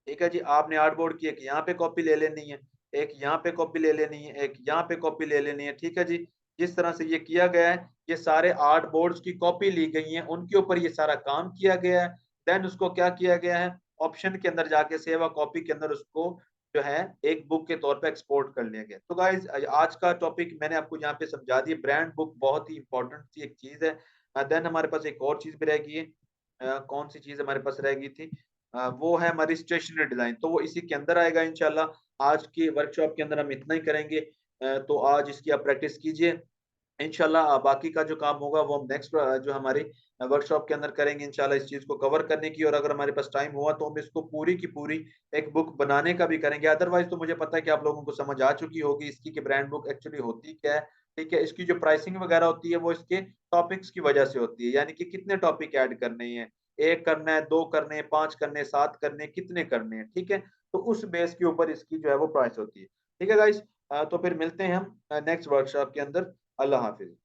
ठीक है जी आपने आर्ट बोर्ड की एक यहाँ पे कॉपी ले लेनी है एक यहाँ पे कॉपी ले लेनी है एक यहाँ पे कॉपी ले लेनी है ठीक है जी जिस तरह से ये किया गया है ये सारे आर्ट बोर्ड्स की कॉपी ली गई है उनके ऊपर ये सारा काम किया गया है देन उसको क्या किया गया है ऑप्शन के अंदर जाके सेव अ कॉपी के अंदर उसको जो है एक बुक के तौर पे एक्सपोर्ट कर लिया गया तो गाइज आज का टॉपिक मैंने आपको यहाँ पे समझा दिया ब्रांड बुक बहुत ही इंपॉर्टेंट सी एक चीज है देन हमारे पास एक और चीज भी रह गई है कौन सी चीज हमारे पास रह गई थी वो है हमारी स्टेशनरी डिजाइन तो वो इसी के अंदर आएगा इंशाल्लाह आज की वर्कशॉप के अंदर हम इतना ही करेंगे तो आज इसकी आप प्रैक्टिस कीजिए इंशाल्लाह बाकी का जो काम होगा वो हम नेक्स्ट जो हमारी वर्कशॉप के अंदर करेंगे इंशाल्लाह इस चीज को कवर करने की और अगर हमारे पास टाइम हुआ तो हम इसको पूरी की पूरी एक बुक बनाने का भी करेंगे अदरवाइज तो मुझे पता है कि आप लोगों को समझ आ चुकी होगी इसकी कि ब्रांड बुक एक्चुअली होती क्या है ठीक है इसकी जो प्राइसिंग वगैरह होती है वो इसके टॉपिक्स की वजह से होती है यानी कि कितने टॉपिक ऐड करने हैं एक करना है दो करने हैं पांच करने हैं सात करने हैं कितने करने हैं ठीक है तो उस बेस के ऊपर इसकी जो है वो प्राइस होती है ठीक है गाइस तो फिर मिलते हैं हम नेक्स्ट वर्कशॉप के अंदर अल्लाह हाफिज